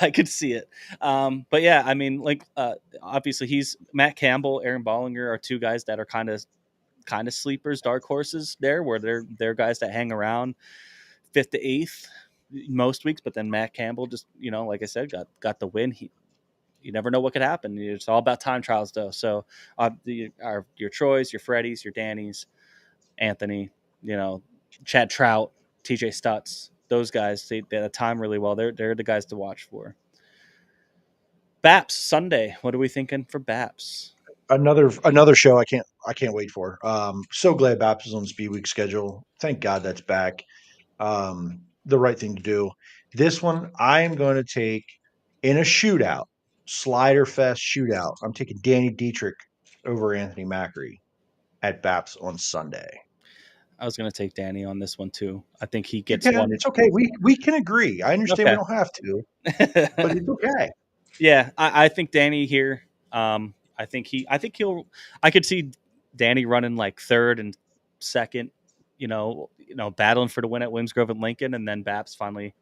I could see it. But yeah, I mean, like obviously he's Matt Campbell, Aaron Bollinger are two guys that are kind of sleepers, dark horses there, where they're guys that hang around 5th to 8th most weeks. But then Matt Campbell just, like I said, got the win. You never know what could happen. It's all about time trials though. So your Troys, your Freddies, your Dannies, Anthony, Chad Trout, TJ Stutz, those guys, they time really well. They're the guys to watch for. Baps Sunday. What are we thinking for Baps? Another show I can't wait for. So glad Baps is on the Speedweek schedule. Thank God that's back. The right thing to do. This one I am going to take in a shootout, Slider Fest shootout. I'm taking Danny Dietrich over Anthony Macri at Baps on Sunday. I was going to take Danny on this one too. I think he gets one. It's okay. We can agree. I understand we don't have to, but it's okay. Yeah, I think Danny here. I could see Danny running like 3rd and 2nd. Battling for the win at Williams-Grove and Lincoln, and then Baps finally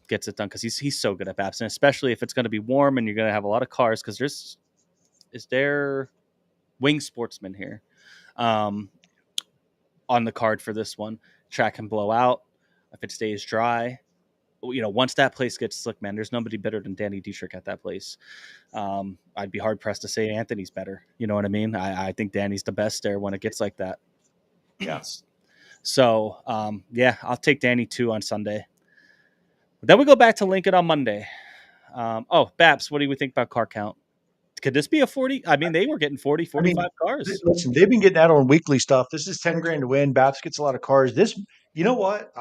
gets it done because he's so good at Baps, and especially if it's going to be warm and you're going to have a lot of cars because there wing sportsmen here on the card for this one. Track can blow out if it stays dry. Once that place gets slick, man, there's nobody better than Danny Dietrich at that place. I'd be hard pressed to say Anthony's better. You know what I mean? I think Danny's the best there when it gets like that. Yes. So, I'll take Danny too on Sunday. Then we go back to Lincoln on Monday. Baps, what do we think about car count? Could this be a 40? I mean, they were getting 40, 45 cars. Listen, they've been getting that on weekly stuff. This is 10 grand to win. Baps gets a lot of cars. This, you know what?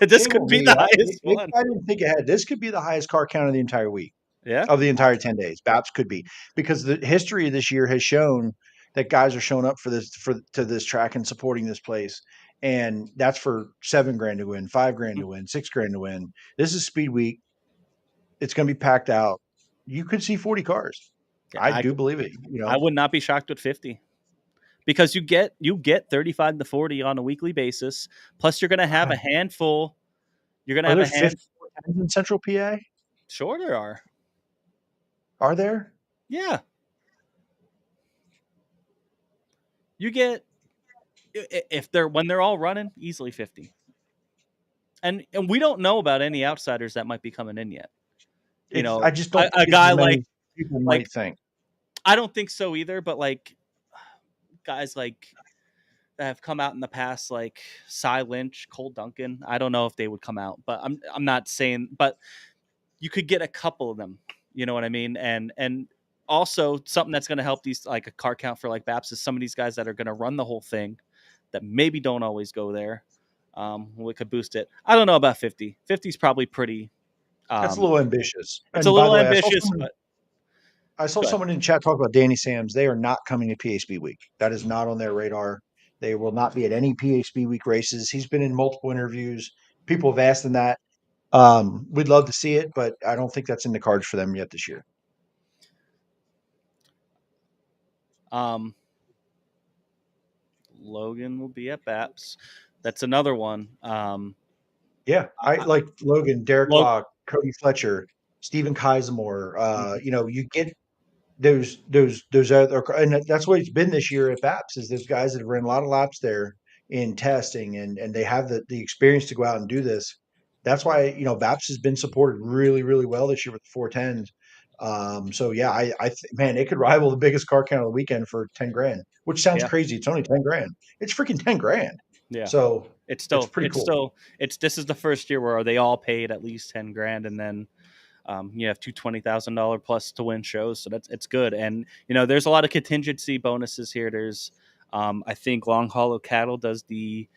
This could be the highest one. I didn't think ahead. This could be the highest car count of the entire week. Yeah. Of the entire 10 days. Baps could be. Because the history of this year has shown that guys are showing up to this track and supporting this place. And that's for 7 grand to win, 5 grand to win, 6 grand to win. This is Speed Week. It's going to be packed out. You could see 40 cars. Yeah, I do believe it. I would not be shocked with 50 because you get 35 to 40 on a weekly basis. Plus, you're going to have a handful. You're going to have a handful in Central PA. Sure, there are. Are there? Yeah. You get when they're all running easily 50, and we don't know about any outsiders that might be coming in yet. I just don't. A guy like people might think. I don't think so either. But like guys like that have come out in the past, like Cy Lynch, Cole Duncan. I don't know if they would come out, but I'm not saying. But you could get a couple of them. You know what I mean? And also something that's going to help these, like a car count for like Baps, is some of these guys that are going to run the whole thing that maybe don't always go there. We could boost it. I don't know about 50. 50 is probably pretty. That's a little ambitious. It's a And by the little way, ambitious, but I saw go ahead. someone in chat talk about Danny Sams. They are not coming to PA Speedweek. That is not on their radar. They will not be at any PA Speedweek races. He's been in multiple interviews. People have asked him that. We'd love to see it, but I don't think that's in the cards for them yet this year. Logan will be at BAPS. That's another one. Yeah, I like Logan, Derek Lo- Locke, Cody Fletcher, Stephen Kaisemore. You get those other, and that's what it's been this year at BAPS is those guys that have ran a lot of laps there in testing, and they have the experience to go out and do this. That's why BAPS has been supported really, really well this year with the 410s. So yeah, man, it could rival the biggest car count of the weekend for 10 grand, which sounds Yeah. crazy. It's only 10 grand. It's freaking 10 grand. Yeah. So it's pretty cool. This is the first year where they all paid at least 10 grand, and then you have two $20,000 plus to win shows. So it's good. And, there's a lot of contingency bonuses here. There's, I think Long Hollow Cattle does the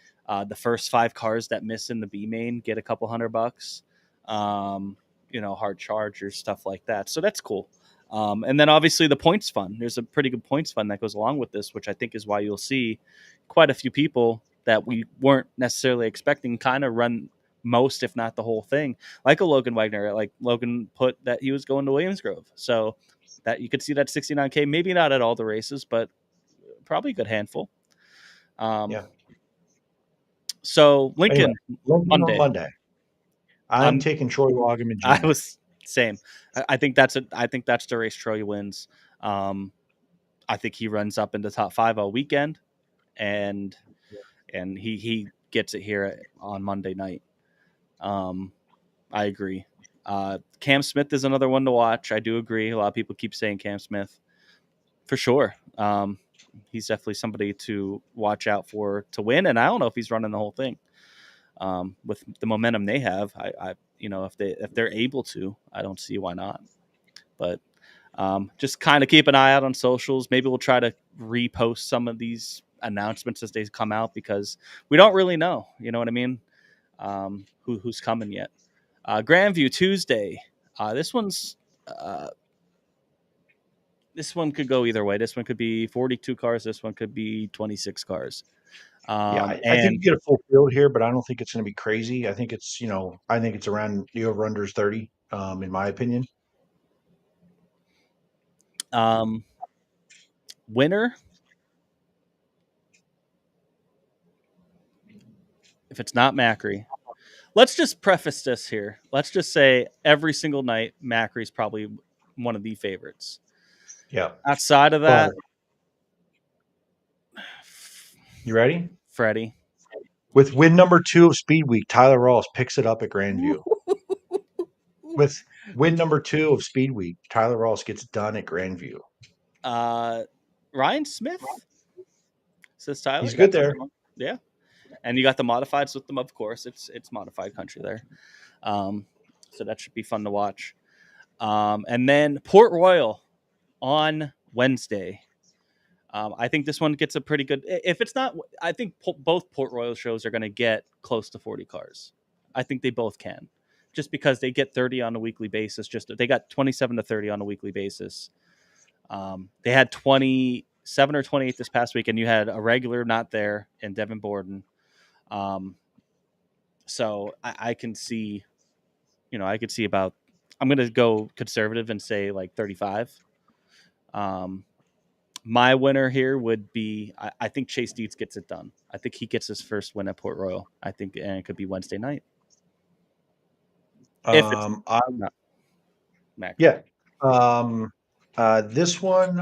first 5 cars that miss in the B main get a couple $100. Hard chargers, stuff like that. So that's cool. And then obviously the points fund. There's a pretty good points fund that goes along with this, which I think is why you'll see quite a few people that we weren't necessarily expecting kind of run most, if not the whole thing, like a Logan Wagner. Like Logan put that he was going to Williams Grove, so that you could see that 69K, maybe not at all the races, but probably a good handful. Yeah. So Lincoln, anyway, Monday. I'm taking Troy Wagner and Jr. I was same. I think that's the race Troy wins. I think he runs up in the top 5 all weekend, and he gets it here on Monday night. I agree. Cam Smith is another one to watch. I do agree. A lot of people keep saying Cam Smith for sure. He's definitely somebody to watch out for to win. And I don't know if he's running the whole thing. With the momentum they have, if they're able to, I don't see why not. But just kind of keep an eye out on socials. Maybe we'll try to repost some of these announcements as they come out, because we don't really know. You know what I mean? Who's coming yet? Grandview Tuesday. This one could go either way. This one could be 42 cars. This one could be 26 cars. I think you get a full field here, but I don't think it's going to be crazy. I think it's around the over-under is 30, in my opinion. Winner. If it's not Macri, let's just preface this here. Let's just say every single night, Macri's probably one of the favorites. Yeah. Outside of that, you ready? Freddie. With win number 2 of Speedweek, Tyler Ross picks it up at Grandview. With win number 2 of Speedweek, Tyler Ross gets done at Grandview. Ryan Smith says Tyler. He's good there. Yeah. And you got the modifieds with them, of course. It's modified country there. So that should be fun to watch. And then Port Royal on Wednesday. I think this one gets a pretty good. If it's not, I think both Port Royal shows are going to get close to 40 cars. I think they both can, just because they get 30 on a weekly basis. They got 27 to 30 on a weekly basis. They had 27 or 28 this past week, and you had a regular not there in Devin Borden. So I can see, about. I'm going to go conservative and say like 35. My winner here would be, I think Chase Dietz gets it done. I think he gets his first win at Port Royal. I think, and it could be Wednesday night. If it's not Mac. Yeah. This one,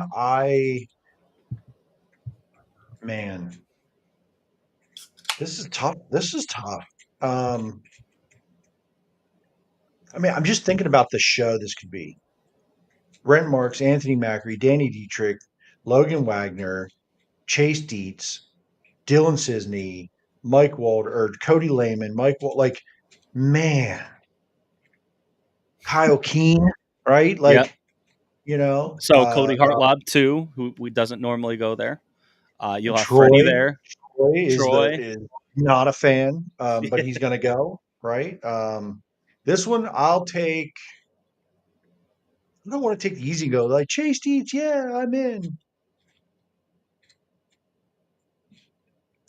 this is tough. I'm just thinking about the show this could be. Brent Marks, Anthony Macri, Danny Dietrich, Logan Wagner, Chase Dietz, Dylan Cisney, Mike Walder, Cody Lehman, Kyle Keene, right? So Cody Hartlob too, who doesn't normally go there. You'll have Troy, Freddie there. Troy not a fan, but he's going to go, right? This one, I'll take. I don't want to take the easy go. Like Chase Dietz, yeah, I'm in.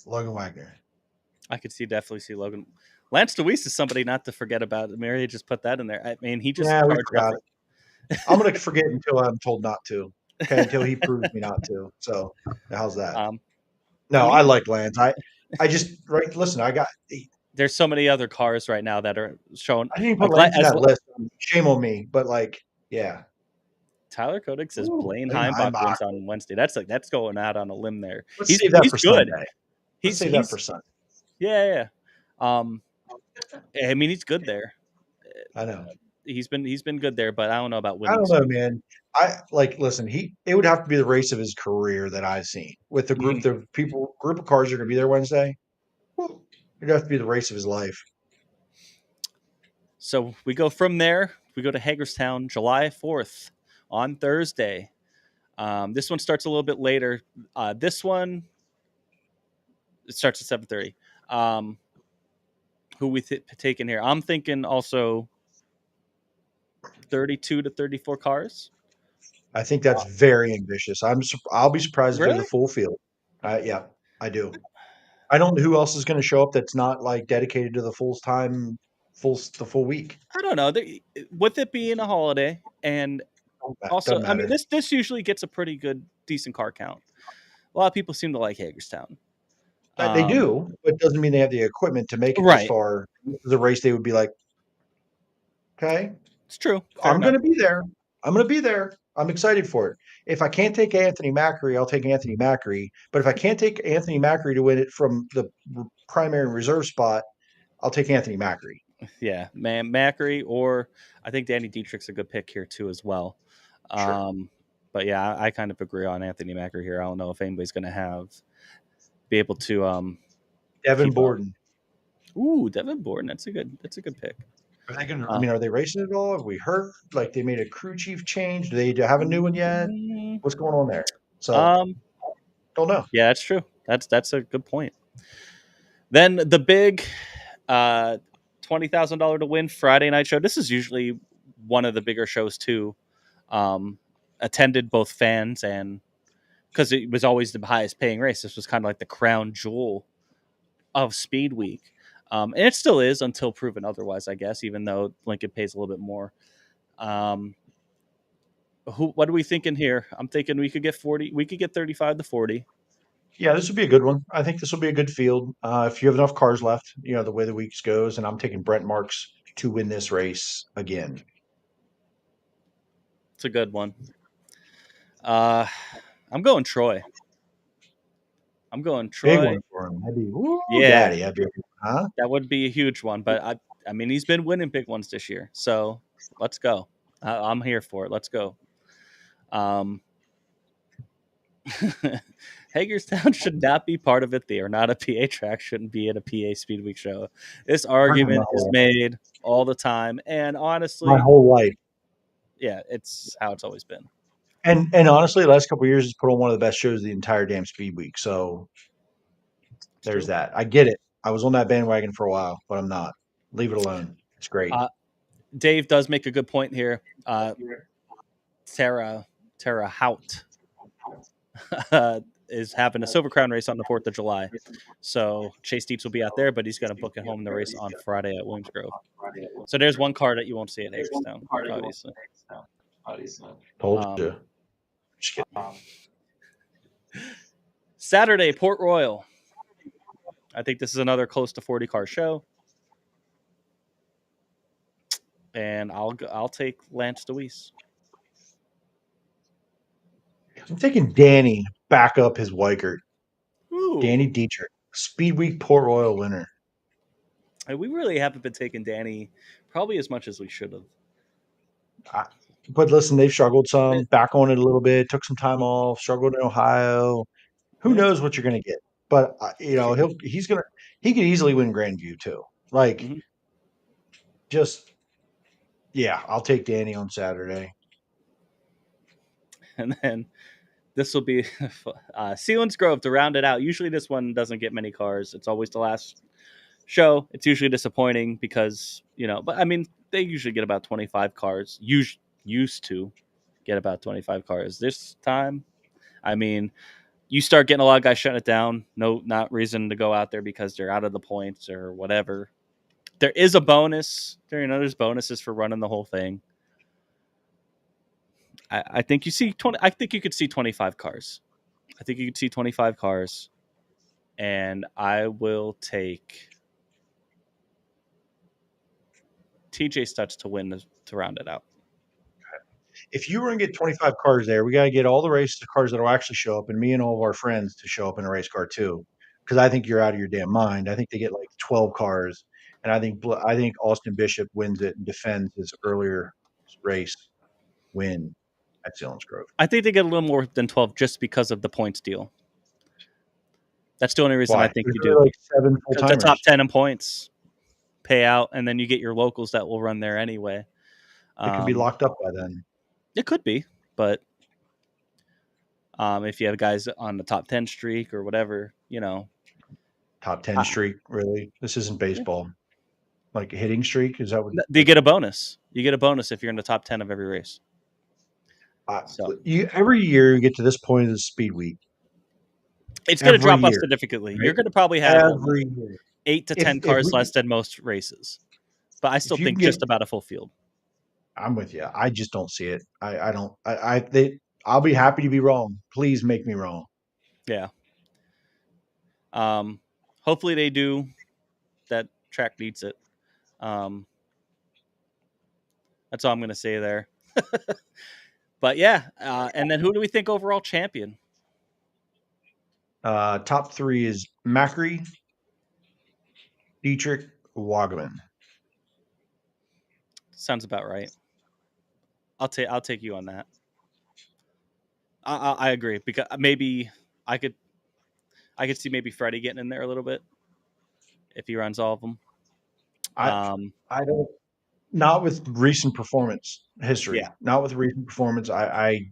Logan Wagner. I could definitely see Logan. Lance DeWeese is somebody not to forget about. Mary just put that in there. I mean, he just Yeah, we charged forgot up. it. I'm going to forget until I'm told not to. Okay, until he proves me not to. So how's that? No, I like Lance. I just right. Listen, there's so many other cars right now that are shown. I didn't even put Lance in that list. Shame on me, but yeah. Tyler Koenig says Blaine Heimbach wins on Wednesday. That's going out on a limb there. Let's save that for good. Sunday. Let's save that for Sunday. Yeah. I mean, he's good there. I know. He's been good there, but I don't know about winning. I don't know, man. Listen, it would have to be the race of his career that I've seen with the group of cars that are going to be there Wednesday. It'd have to be the race of his life. So we go from there. We go to Hagerstown, July 4th on Thursday. This one starts a little bit later. This one, it starts at 7:30. Who we taking here? I'm thinking also 32 to 34 cars. I think that's very ambitious. I'll be surprised if there's a full field. Yeah, I do. I don't know who else is going to show up that's not like dedicated to the the full week. I don't know. With it being a holiday, and also, I mean, this usually gets a pretty decent car count. A lot of people seem to like Hagerstown. They do, but it doesn't mean they have the equipment to make it this far. The race they would be like, okay, it's true. I'm going to be there. I'm going to be there. I'm excited for it. If I can't take Anthony Macri, I'll take Anthony Macri. But if I can't take Anthony Macri to win it from the primary and reserve spot, I'll take Anthony Macri. Yeah, man, Macri, or I think Danny Dietrich's a good pick here too as well. Sure. But yeah, I kind of agree on Anthony Macri here. I don't know if anybody's going to be able to. Devin Borden. Ooh, Devin Borden. That's a good pick. Are they going to? Are they racing at all? Have we heard like they made a crew chief change? Do they have a new one yet? What's going on there? So, don't know. Yeah, that's true. That's a good point. Then the big $20,000 to win Friday night show. This is usually one of the bigger shows too. Attended both fans and because it was always the highest paying race. This was kind of like the crown jewel of Speedweek. And it still is until proven otherwise, I guess, even though Lincoln pays a little bit more. What are we thinking here? I'm thinking we could get 40. We could get 35 to 40. Yeah, this would be a good one. I think this will be a good field. If you have enough cars left, the way the weeks goes, and I'm taking Brent Marks to win this race again. It's a good one. I'm going Troy. Big one for him. Daddy, huh? That would be a huge one. But I mean, he's been winning big ones this year. So let's go. I'm here for it. Let's go. Hagerstown should not be part of it. They are not a PA track. Shouldn't be at a PA Speedweek show. This argument is made all the time, and honestly, my whole life. Yeah, it's how it's always been. And honestly, the last couple of years has put on one of the best shows of the entire damn Speedweek. So there's that. I get it. I was on that bandwagon for a while, but I'm not. Leave it alone. It's great. Dave does make a good point here. Tara Hout is having a Silver Crown race on the 4th of July. So Chase Deeps will be out there, but he's going to book it home the race on Friday at Williams Grove. So there's one car that you won't see at Hagerstown, obviously. Told you. Just kidding. Saturday, Port Royal. I think this is another close to 40 car show. And I'll take Lance DeWeese. I'm taking Danny back up his Weikert. Ooh. Danny Dietrich, Speedweek Port Royal winner. We really haven't been taking Danny probably as much as we should have. But listen, they've struggled some, back on it a little bit, took some time off, struggled in Ohio. Who knows what you're going to get? But he could easily win Grandview too. I'll take Danny on Saturday. And then this will be Sealands Grove to round it out. Usually this one doesn't get many cars. It's always the last show. It's usually disappointing because, but I mean, they usually get about 25 cars. Used to get about 25 cars. This time, I mean, you start getting a lot of guys shutting it down. No, not reason to go out there because they're out of the points or whatever. There is a bonus. There's bonuses for running the whole thing. I think you see 20. I think you could see 25 cars. I think you could see 25 cars, and I will take TJ Stutz to win to round it out. If you were going to get 25 cars there, we got to get all the race cars that will actually show up, and me and all of our friends to show up in a race car too. Because I think you're out of your damn mind. I think they get like 12 cars, and I think Austin Bishop wins it and defends his earlier race win at Sealands Grove. I think they get a little more than 12 just because of the points deal. That's the only reason I think you do. Like 7 full-timers. The top 10 in points pay out, and then you get your locals that will run there anyway. It could be locked up by then. It could be, but if you have guys on the top 10 streak or whatever, Top 10 streak, really? This isn't baseball. Like a hitting streak? Is that what? You get a bonus. You get a bonus if you're in the top 10 of every race. So every year you get to this point of the speed week. It's going to drop off significantly. Right? You're going to probably have 8 to 10 cars less than most races. But I still think just about a full field. I'm with you. I just don't see it. I'll be happy to be wrong. Please make me wrong. Yeah. Hopefully they do. That track needs it. That's all I'm going to say there. But yeah, and then who do we think overall champion? Top 3 is Macri, Dietrich, Wagaman. Sounds about right. I'll take you on that. I agree because maybe I could see maybe Freddie getting in there a little bit if he runs all of them. I don't. Not with recent performance history. Yeah. Not with recent performance. I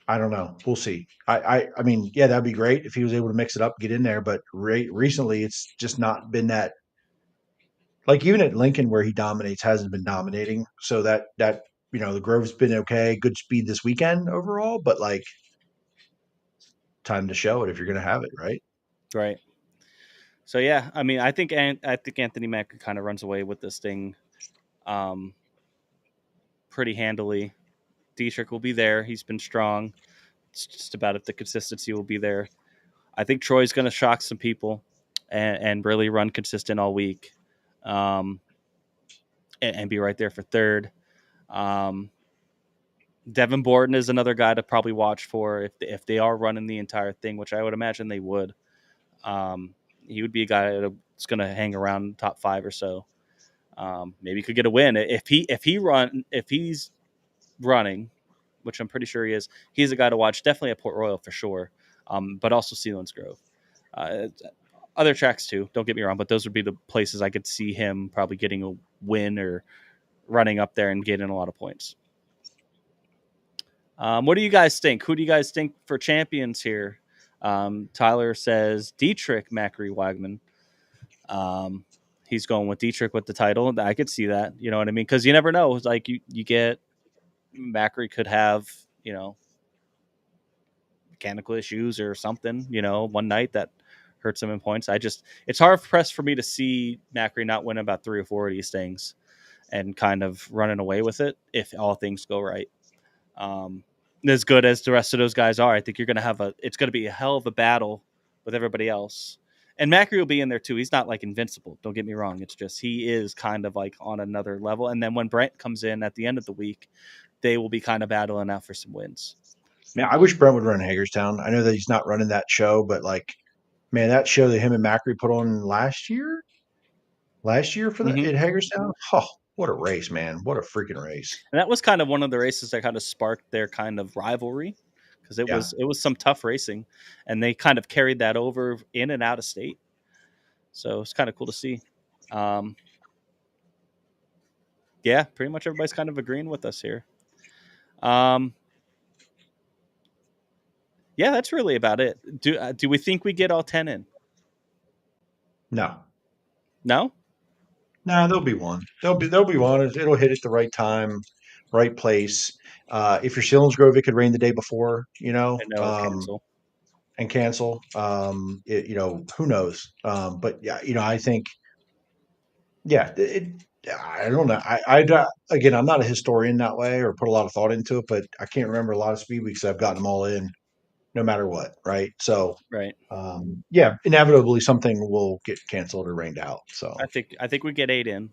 don't know. We'll see. I mean, yeah, that'd be great if he was able to mix it up, get in there. But recently, it's just not been that. Like even at Lincoln, where he dominates, hasn't been dominating. So that the Grove's been okay, good speed this weekend overall. But like, time to show it if you're going to have it, right? Right. So yeah, I mean, I think Anthony Macri kind of runs away with this thing. Pretty handily. Dietrich will be there. He's been strong. It's just about if the consistency will be there. I think Troy's going to shock some people and really run consistent all week, and be right there for third. Devin Borden is another guy to probably watch for if they are running the entire thing, which I would imagine they would. He would be a guy that's going to hang around top 5 or so. Maybe he could get a win if he's running, which I'm pretty sure he is. He's a guy to watch, definitely at Port Royal for sure, but also Sealands Grove. Other tracks too, don't get me wrong, but those would be the places I could see him probably getting a win or running up there and getting a lot of points. What do you guys think? Who do you guys think for champions here? Tyler says Dietrich, Macri, Wagman. He's going with Dietrich with the title. I could see that. You know what I mean? Because you never know. Like you get Macri could have, mechanical issues or something, one night that hurts him in points. It's hard pressed for me to see Macri not win about 3 or 4 of these things and kind of running away with it if all things go right. As good as the rest of those guys are, I think you're going to it's going to be a hell of a battle with everybody else. And Macri will be in there too. He's not like invincible. Don't get me wrong. It's just he is kind of like on another level. And then when Brent comes in at the end of the week, they will be kind of battling out for some wins. Man, I wish Brent would run Hagerstown. I know that he's not running that show, but like, man, that show that him and Macri put on last year for the at Hagerstown. Oh, what a race, man. What a freaking race. And that was kind of one of the races that kind of sparked their kind of rivalry. Because it was some tough racing, and they kind of carried that over in and out of state. So it's kind of cool to see. Yeah, pretty much everybody's kind of agreeing with us here. Yeah, that's really about it. Do we think we get all 10 in? No. No? No, there'll be one. There'll be one. It'll hit at the right time, right place. If you're Selinsgrove, it could rain the day before, And no cancel. and cancel. Who knows? But yeah, I think, yeah, I don't know. Again, I'm not a historian that way or put a lot of thought into it, but I can't remember a lot of speed weeks I've gotten them all in, no matter what. Right. So, Right. yeah, inevitably something will get canceled or rained out. So I think we get 8 in.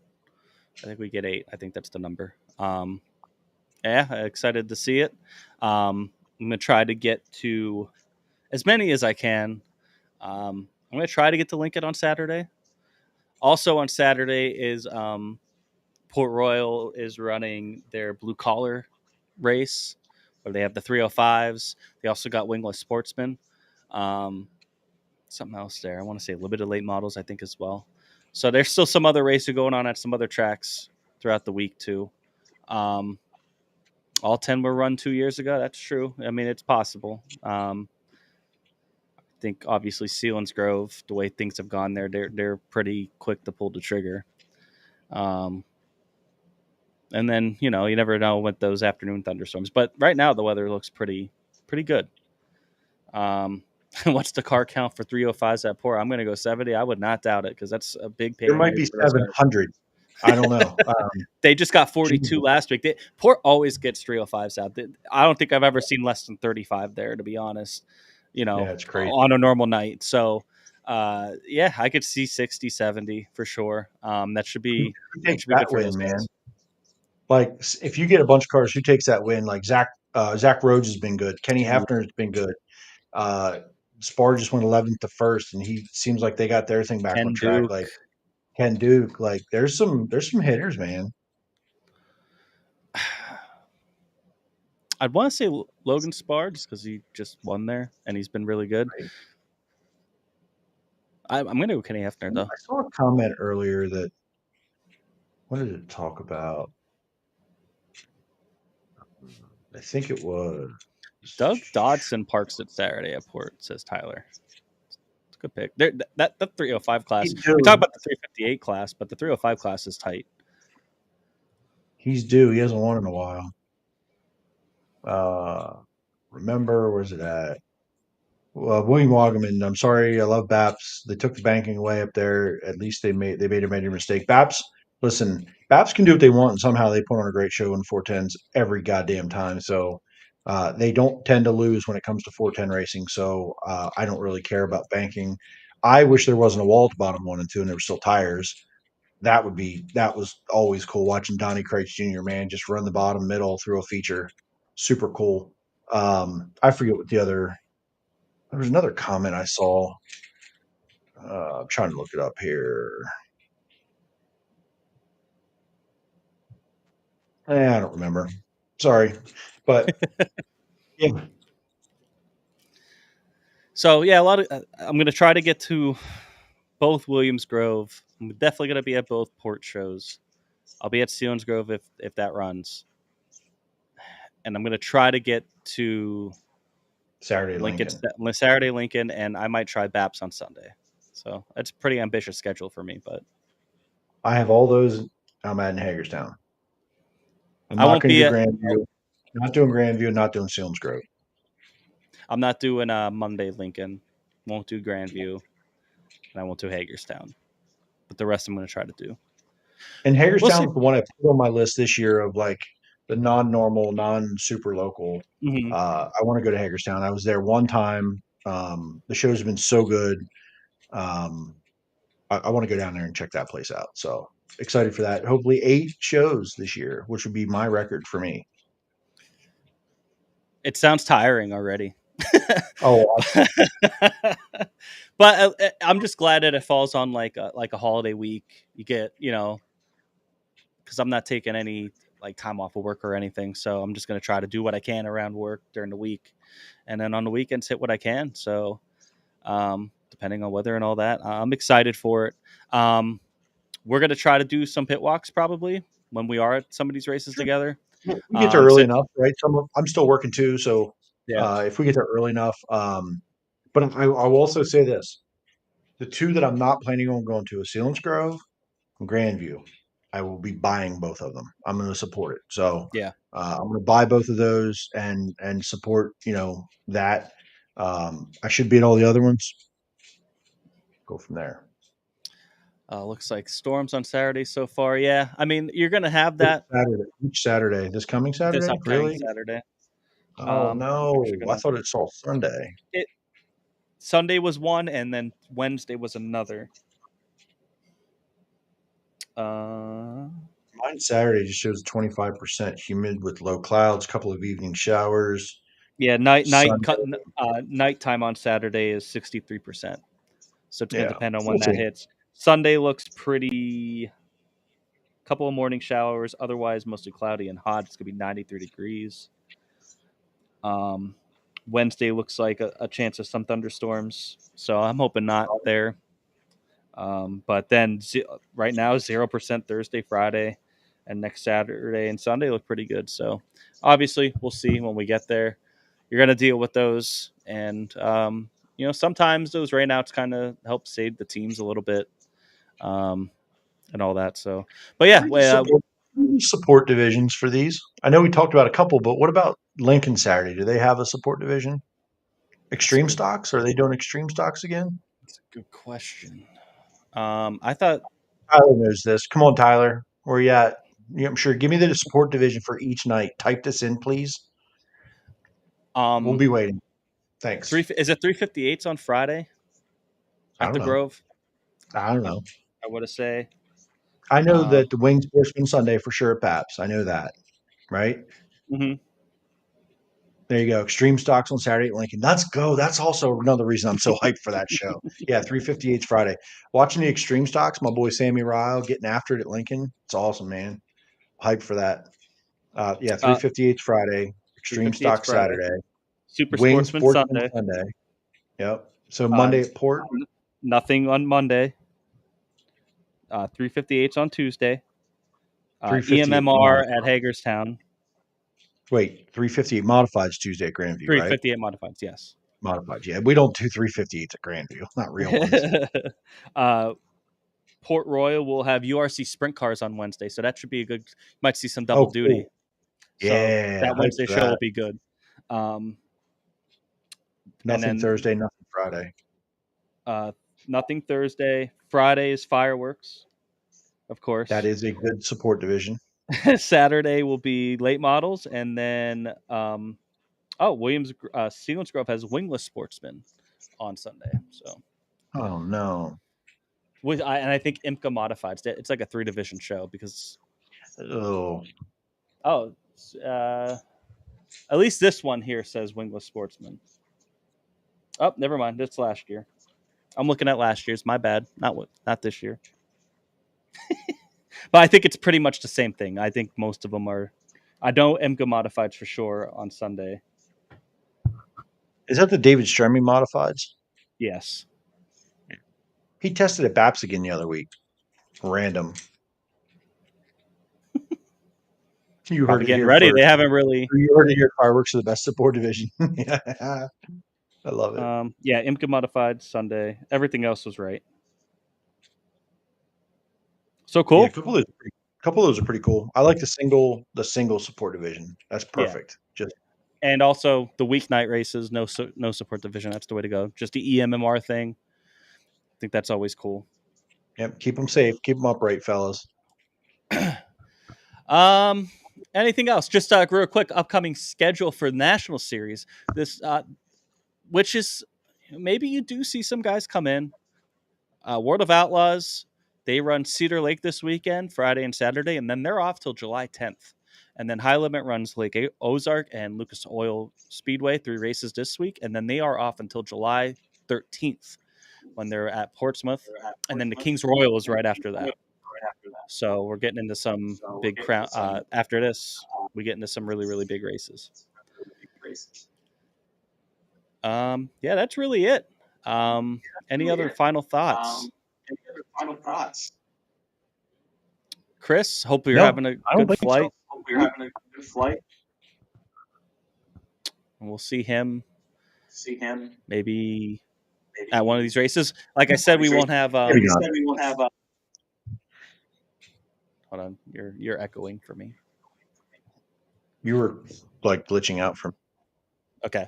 I think we get 8. I think that's the number. Yeah, excited to see it. I'm gonna try to get to as many as I can. I'm gonna try to get to Lincoln on Saturday. Also on Saturday is Port Royal is running their blue collar race where they have the 305s. They also got wingless sportsmen. Something else there. I want to say limited late models, I think, as well. So there's still some other racing going on at some other tracks throughout the week too. All 10 were run 2 years ago. That's true. I mean, it's possible. I think obviously Selinsgrove, the way things have gone there, they're pretty quick to pull the trigger. And then you never know with those afternoon thunderstorms. But right now the weather looks pretty good. What's the car count for 305s at Port? I'm going to go 70. I would not doubt it because that's a big pay. there might be 700. I don't know. They just got 42 last week. Port always gets 305s out. I don't think I've ever seen less than 35 there, to be honest. Yeah, it's crazy on a normal night. So, yeah, I could see 60, 70 for sure. That should be good for win, man. Like if you get a bunch of cars, who takes that win? Like Zach Rhodes has been good. Kenny Hefner has been good. Spar just went 11th to first, and he seems like they got their thing back on track. Duke. Like Ken Duke, like there's some hitters, man. I'd want to say Logan Spar just because he just won there and he's been really good. Right. I'm going to go Kenny Hefner though. I saw a comment earlier that what did it talk about? I think it was Doug Dodson parks it Saturday at Port, says Tyler. It's a good pick. That 305 class. We talk about the 358 class, but the 305 class is tight. He's due. He hasn't won in a while. Remember, where's it at? William Wagaman. I'm sorry. I love Baps. They took the banking away up there. At least they made a major mistake. Baps, listen, Baps can do what they want, and somehow they put on a great show in 410s every goddamn time. So they don't tend to lose when it comes to 410 racing. So I don't really care about banking. I wish there wasn't a wall at the bottom 1 and 2, and there were still tires. That was always cool watching Donnie Kreitz Jr. Man just run the bottom middle through a feature. Super cool. I forget what there was another comment I saw. I'm trying to look it up here. I don't remember. Sorry, but yeah. So yeah, I'm going to try to get to both Williams Grove. I'm definitely going to be at both Port shows. I'll be at Selinsgrove if that runs, and I'm going to try to get to Saturday Lincoln, and I might try Baps on Sunday. So that's a pretty ambitious schedule for me, but I have all those. I'm at in Hagerstown. I won't be at Grandview. Not doing Grandview. Not doing Selinsgrove. I'm not doing Monday Lincoln. Won't do Grandview, and I won't do Hagerstown. But the rest I'm going to try to do. And Hagerstown is the one I put on my list this year of like the non-normal, non-super local. Mm-hmm. I want to go to Hagerstown. I was there one time. The shows have been so good. I want to go down there and check that place out. So excited for that. Hopefully 8 shows this year, which would be my record for me. It sounds tiring already. Oh, but I'm just glad that it falls on like a holiday week. You get, because I'm not taking any like time off of work or anything. So I'm just going to try to do what I can around work during the week. And then on the weekends, hit what I can. So depending on weather and all that, I'm excited for it. We're going to try to do some pit walks probably when we are at some of these races together. We get there early enough, right? I'm still working too. So if we get there early enough. But I will also say this: the two that I'm not planning on going to is Sealands Grove and Grandview. I will be buying both of them. I'm going to support it. So Yeah. I'm going to buy both of those and support that. I should be at all the other ones. Go from there. Looks like storms on Saturday so far. Yeah, I mean you're gonna have that Each Saturday. This coming this Saturday? upcoming Really? Saturday. Oh no! Actually I thought it's all Sunday. Sunday was one, and then Wednesday was another. Mine Saturday just shows 25% humid with low clouds, couple of evening showers. Yeah, nighttime on Saturday is 63%. So it's gonna depend on when that hits. Sunday looks pretty. Couple of morning showers, otherwise mostly cloudy and hot. It's gonna be 93 degrees. Wednesday looks like a chance of some thunderstorms, so I'm hoping not there. But then right now 0% Thursday, Friday, and next Saturday and Sunday look pretty good. So obviously we'll see when we get there. You're gonna deal with those, and sometimes those rainouts kind of help save the teams a little bit, and all that. So, but yeah, support divisions for these. I know we talked about a couple, but what about Lincoln Saturday? Do they have a support division? Extreme stocks? Are they doing extreme stocks again? That's a good question. I thought Tyler knows this. Come on, Tyler. Where you at? I'm sure. Give me the support division for each night. Type this in, please. We'll be waiting. Thanks. Is it 358s on Friday at the Grove? I don't know. I want to say. I know that the Wing Sportsman Sunday for sure at Paps. I know that, right? Mm-hmm. There you go. Extreme stocks on Saturday at Lincoln. Let's go. That's also another reason I'm so hyped for that show. Yeah, 358 Friday. Watching the extreme stocks, my boy Sammy Ryle getting after it at Lincoln. It's awesome, man. Hyped for that. 358 Friday. Extreme stock Saturday. Super Wing Sportsman Sunday. Yep. So Monday at Port. Nothing on Monday. 358s on Tuesday. EMMR at Hagerstown. Wait, 358 modifieds Tuesday at Grandview, 358 modifieds, yes. Modifieds, yeah. We don't do 358s at Grandview, not real ones. Port Royal will have URC sprint cars on Wednesday, so that should be a good. Might see some double duty. Cool. Yeah, so that Wednesday show will be good. Nothing Thursday, nothing Friday. Nothing Thursday. Friday is fireworks, of course. That is a good support division. Saturday will be late models, and then Sealands Grove has wingless sportsmen on Sunday. So, oh no. I think IMCA modifieds. It's like a 3-division show because. At least this one here says wingless sportsman. Oh, never mind. That's last year. I'm looking at last year's. My bad. Not this year. But I think it's pretty much the same thing. I think most of them are. I know IMCA modifieds for sure on Sunday. Is that the David Stremme modifieds? Yes. He tested at BAPS again the other week. Random. You heard getting ready. First. They haven't really. You heard it here. Fireworks are the best support division. I love it. IMCA modified Sunday. Everything else was right. So cool. Yeah, a couple of those are pretty cool. I like the single support division. That's perfect. Yeah. And also the weeknight races, no support division. That's the way to go. Just the EMMR thing. I think that's always cool. Yep. Keep them safe. Keep them upright, fellas. Anything else? Just real quick, upcoming schedule for National Series. This, which is maybe you do see some guys come in. World of Outlaws, they run Cedar Lake this weekend, Friday and Saturday, and then they're off till July 10th. And then High Limit runs Lake Ozark and Lucas Oil Speedway, 3 races this week, and then they are off until July 13th when they're at Portsmouth, and then the Kings Royal is right after that. So we're getting into some big crown. After this, we get into some really, really big races. That's really it. Any other final thoughts? Chris, hope you're having a good flight. and we'll see him maybe at one of these races. Like I said, we won't have. Maybe not. Hold on, you're echoing for me. You were like glitching out from. Okay.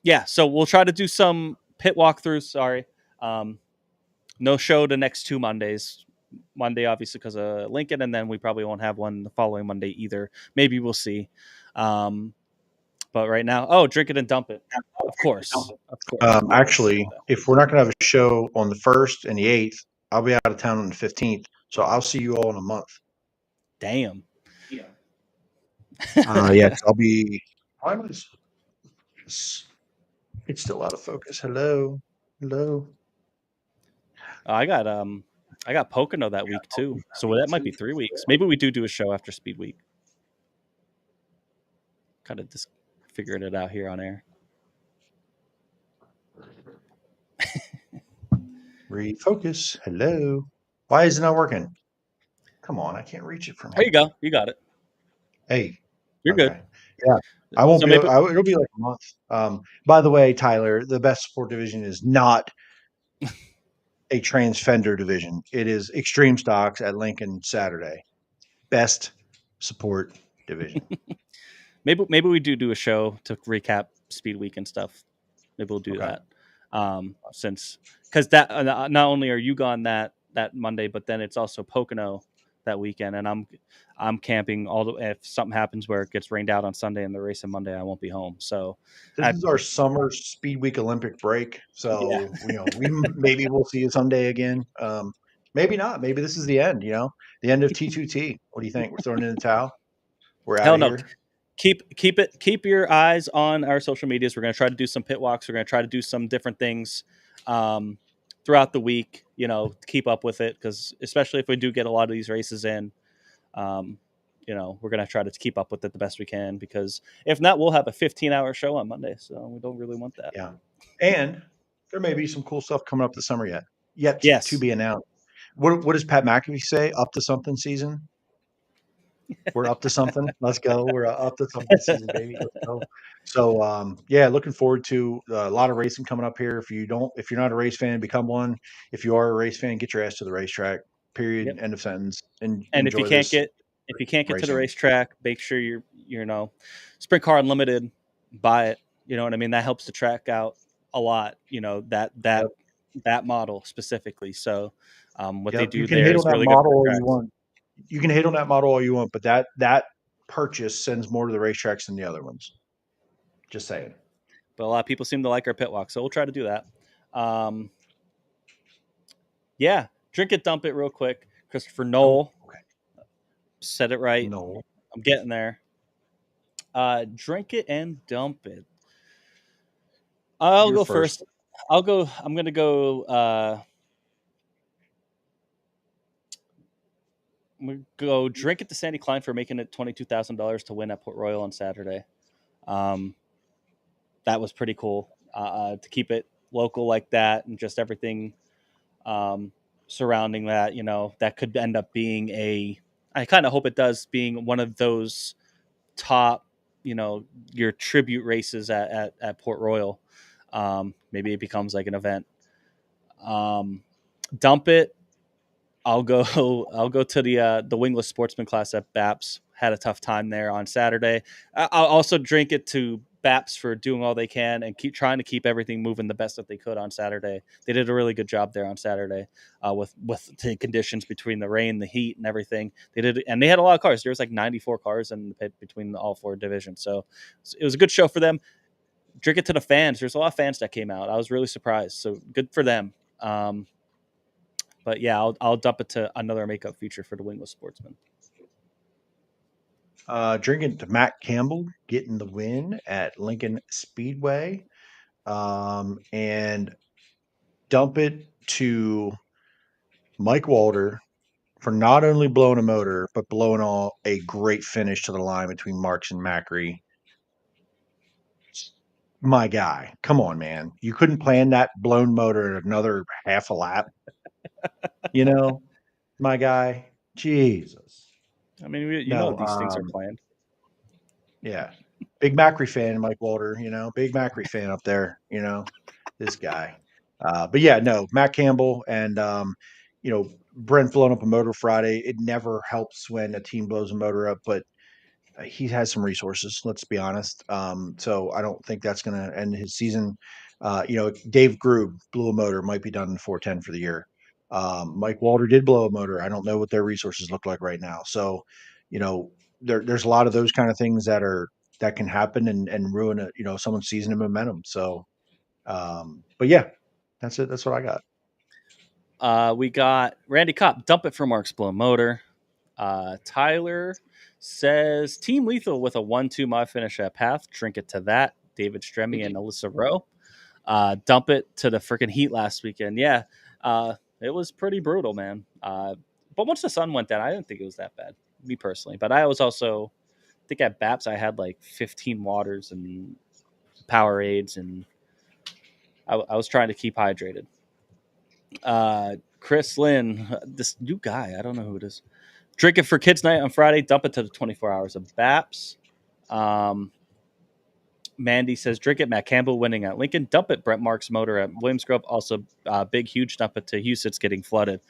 Yeah, so we'll try to do some pit walkthroughs. Sorry. No show the next 2 Mondays. Monday, obviously, because of Lincoln, and then we probably won't have one the following Monday either. Maybe we'll see. But right now, drink it and dump it. Of course. Actually, if we're not going to have a show on the 1st and the 8th, I'll be out of town on the 15th. So I'll see you all in a month. Damn. Yeah, 'cause I'll be. It's still out of focus. Hello. I got Pocono that week too, so that might be 3 weeks. Maybe we do a show after Speed Week. Kind of just figuring it out here on air. Refocus. Hello. Why is it not working? Come on, I can't reach it from There here. you go. You got it. Hey, you're good. Yeah, I won't So be. maybe- It'll be like a month. By the way, Tyler, the best sport division is not a transfender division. It is extreme stocks at Lincoln Saturday. Best support division. Maybe we do a show to recap Speed Week and stuff. Maybe we'll do that. Since because that not only are you gone that Monday, but then it's also Pocono that weekend, and I'm camping if something happens where it gets rained out on Sunday and the race on Monday, I won't be home. So this is our summer Speed Week Olympic break. So maybe we'll see you someday again. Maybe not. Maybe this is the end. The end of T2T. What do you think? We're throwing in the towel. We're out of here. Keep your eyes on our social medias. We're going to try to do some pit walks. We're going to try to do some different things throughout the week, keep up with it, because especially if we do get a lot of these races in, we're going to try to keep up with it the best we can, because if not, we'll have a 15-hour show on Monday, so we don't really want that. Yeah. And there may be some cool stuff coming up this summer yet yes. to be announced. What does Pat McAfee say? Up to something season? We're up to something. Let's go. We're up to something season, baby. Let's go. So, looking forward to a lot of racing coming up here. If you're not a race fan, become one. If you are a race fan, get your ass to the racetrack. Period. Yep. End of sentence. And if you can't get to the racetrack, make sure you're Sprint Car Unlimited. Buy it. You know what I mean? That helps the track out a lot. That model specifically. So, they do there is really good for the tracks. You can hate on that model all you want, but that purchase sends more to the racetracks than the other ones. Just saying. But a lot of people seem to like our pit walk, so we'll try to do that. Drink it, dump it real quick. Christopher Knoll. Okay. Said it right. No. I'm getting there. Drink it and dump it. I'll go first. I'm going to go... we go drink it to Sandy Klein for making it $22,000 to win at Port Royal on Saturday. That was pretty cool to keep it local like that, and just everything surrounding that. That could end up being I kind of hope it does, being one of those top, your tribute races at Port Royal. Maybe it becomes like an event. Dump it. I'll go to the wingless sportsman class at BAPS. Had a tough time there on Saturday. I'll also drink it to BAPS for doing all they can and keep trying to keep everything moving the best that they could on Saturday. They did a really good job there on Saturday with the conditions between the rain, the heat, and everything. They did, and they had a lot of cars. There was like 94 cars in the pit between all 4 divisions. So it was a good show for them. Drink it to the fans. There's a lot of fans that came out. I was really surprised. So good for them. But yeah, I'll dump it to another makeup feature for the wingless sportsman. Drinking to Matt Campbell getting the win at Lincoln Speedway, and dump it to Mike Walter for not only blowing a motor, but blowing a great finish to the line between Marks and Macri. My guy, come on, man. You couldn't plan that blown motor at another half a lap. My guy, Jesus. I mean, you know these things are planned. Yeah. Big Macri fan, Mike Walter, big Macri fan up there, this guy. But yeah, no, Matt Campbell and, Brent blowing up a motor Friday. It never helps when a team blows a motor up, but he has some resources, let's be honest. So I don't think that's going to end his season. Dave Grube blew a motor, might be done in 410 for the year. Mike Walter did blow a motor. I don't know what their resources look like right now. So, there's a lot of those kind of things that can happen and ruin someone's season and momentum. So, but yeah, that's it. That's what I got. We got Randy Kopp, dump it for Mark's blown motor. Tyler says Team Lethal with a 1-2 mod finish at Path. Drink it to that. David Stremme and Alyssa Rowe. Dump it to the freaking heat last weekend. Yeah, it was pretty brutal, man. But once the sun went down, I didn't think it was that bad, me personally. But I was also, I think at BAPS I had like 15 waters and Powerades, and I was trying to keep hydrated. Chris Lynn, this new guy, I don't know who it is. Drink it for kids' night on Friday. Dump it to the 24 hours of BAPS. Mandy says, drink it. Matt Campbell winning at Lincoln. Dump it. Brent Marks motor at Williams Grove. Also, big, huge dump it to Huset's getting flooded.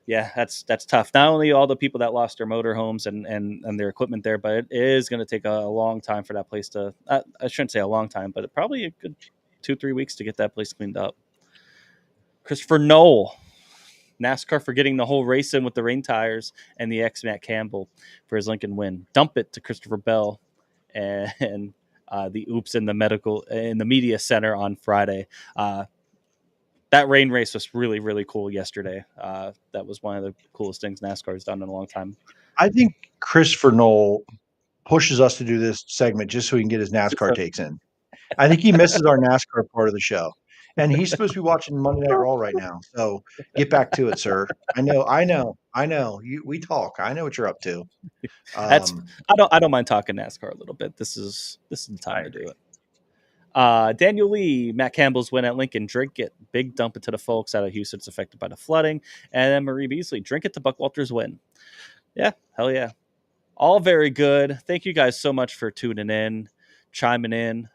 Yeah, that's tough. Not only all the people that lost their motorhomes and their equipment there, but it is going to take a long time for that place to. I shouldn't say a long time, but probably a good 2-3 weeks to get that place cleaned up. Christopher Knoll. NASCAR for getting the whole race in with the rain tires, and the ex-Matt Campbell for his Lincoln win. Dump it to Christopher Bell and the oops in the media center on Friday. That rain race was really, really cool yesterday. That was one of the coolest things NASCAR has done in a long time. I think Christopher Knoll pushes us to do this segment just so he can get his NASCAR takes in. I think he misses our NASCAR part of the show. And he's supposed to be watching Monday Night Raw right now. So get back to it, sir. I know. We talk. I know what you're up to. I don't mind talking NASCAR a little bit. This is the time to do it. Daniel Lee, Matt Campbell's win at Lincoln. Drink it. Big dump it to the folks out of Houston that's affected by the flooding. And then Marie Beasley, drink it to Buck Walters win. Yeah, hell yeah. All very good. Thank you guys so much for tuning in, chiming in.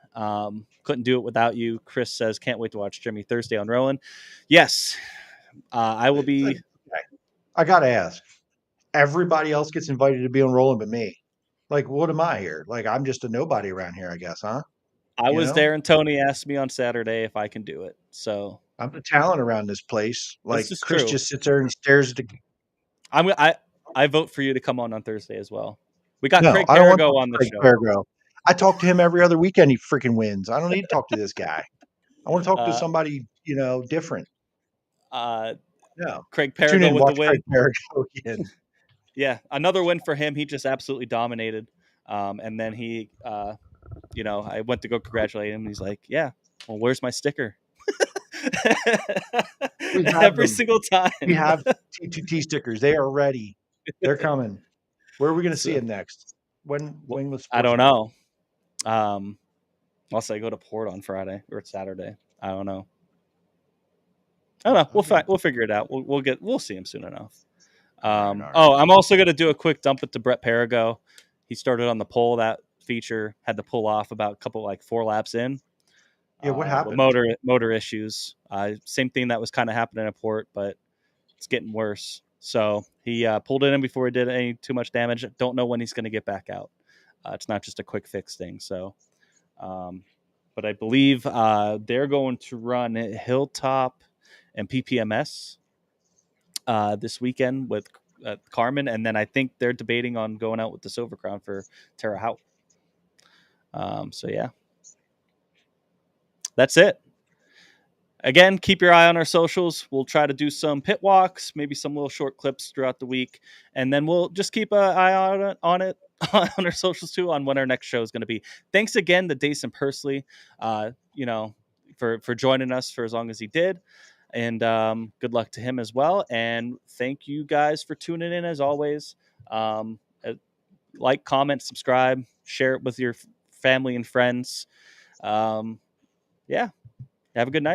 Couldn't do it without you. Chris says, can't wait to watch Jimmy Thursday on Rowan. Yes, I will be. I got to ask. Everybody else gets invited to be on Rolling but me. Like, what am I here? Like, I'm just a nobody around here, I guess, huh? I was there, and Tony asked me on Saturday if I can do it. So I'm the talent around this place. Like, this Chris just sits there and stares at the. I vote for you to come on Thursday as well. We got Craig I don't Perigo want on the Craig show. Perigo. I talk to him every other weekend. He freaking wins. I don't need to talk to this guy. I want to talk to somebody, different. Craig Perigo with the win. Craig Perigo again. Yeah, another win for him. He just absolutely dominated. And then he, I went to go congratulate him. And he's like, "Yeah, well, where's my sticker?" Every single time. We have T2T stickers. They are ready. They're coming. Where are we going to see him next? When was? I don't know. I'll say go to Port on Friday or Saturday. I don't know. We'll figure it out. We'll see him soon enough. I'm also going to do a quick dump it to Brett Perigo. He started on the pole that feature, had to pull off about a couple 4 laps in. Yeah, what happened? Motor issues. Same thing that was kind of happening at Port, but it's getting worse. So he pulled it in before he did any too much damage. Don't know when he's going to get back out. It's not just a quick fix thing. So, but I believe they're going to run Hilltop and PPMS this weekend with Carmen, and then I think they're debating on going out with the Silver Crown for Terre Haute. So yeah, that's it. Again, keep your eye on our socials. We'll try to do some pit walks, maybe some little short clips throughout the week, and then we'll just keep an eye on it on our socials too, on when our next show is going to be. Thanks again to Daison Pursley, for joining us for as long as he did. And good luck to him as well. And thank you guys for tuning in as always. Like, comment, subscribe, share it with your family and friends. Yeah. Have a good night.